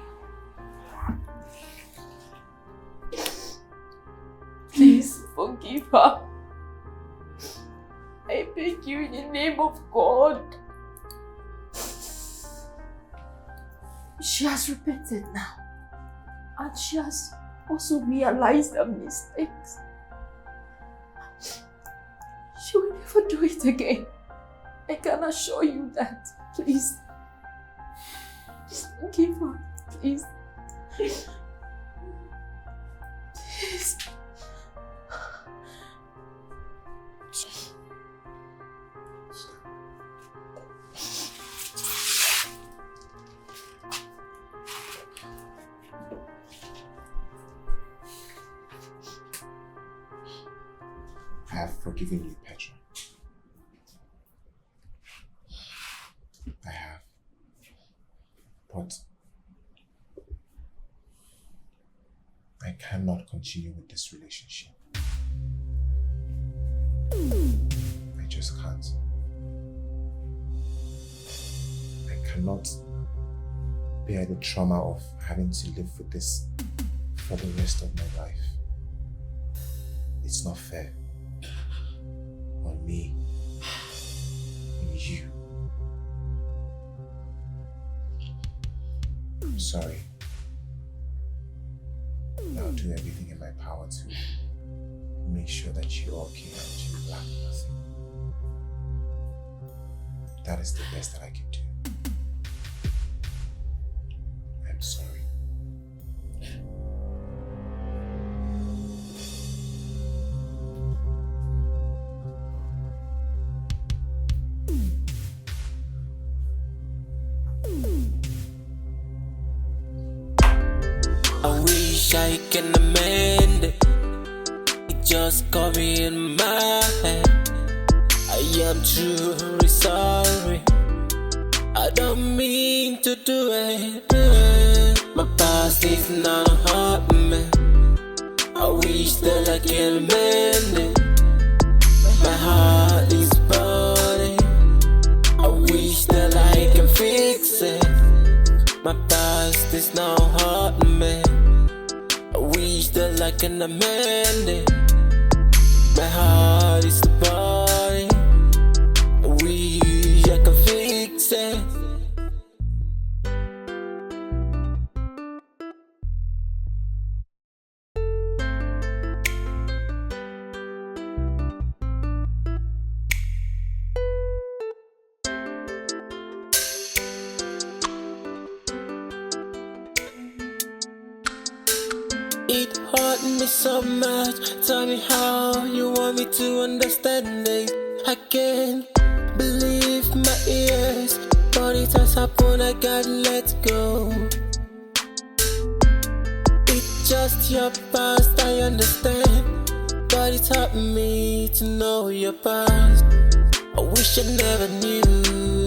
Please forgive her. I beg you in the name of God. She has repented now. And she has also realized her mistakes. She will never do it again. I can assure you that. Please. Forgive her. Please. Please. I have forgiven you, Petra. I have. But I cannot continue with this relationship. I just can't. I cannot bear the trauma of having to live with this for the rest of my life. It's not fair. On me, on you. I'm sorry. I'll do everything in my power to make sure that you're okay and you lack nothing. That is the best that I can do. I'm sorry. I wish I can amend it. It just got me in my head. I am truly sorry. I don't mean to do it. My past is not hurt me. I wish that I can mend it. My heart is burning. I wish that I can fix it. My past is not hurting me. I wish that I can amend it. My heart is burning. I wish I can fix it. It hurt me so much. Tell me how you want me to understand it. I can't believe my ears, but it has happened, I gotta let go. It's just your past, I understand, but it hurt me to know your past. I wish I never knew.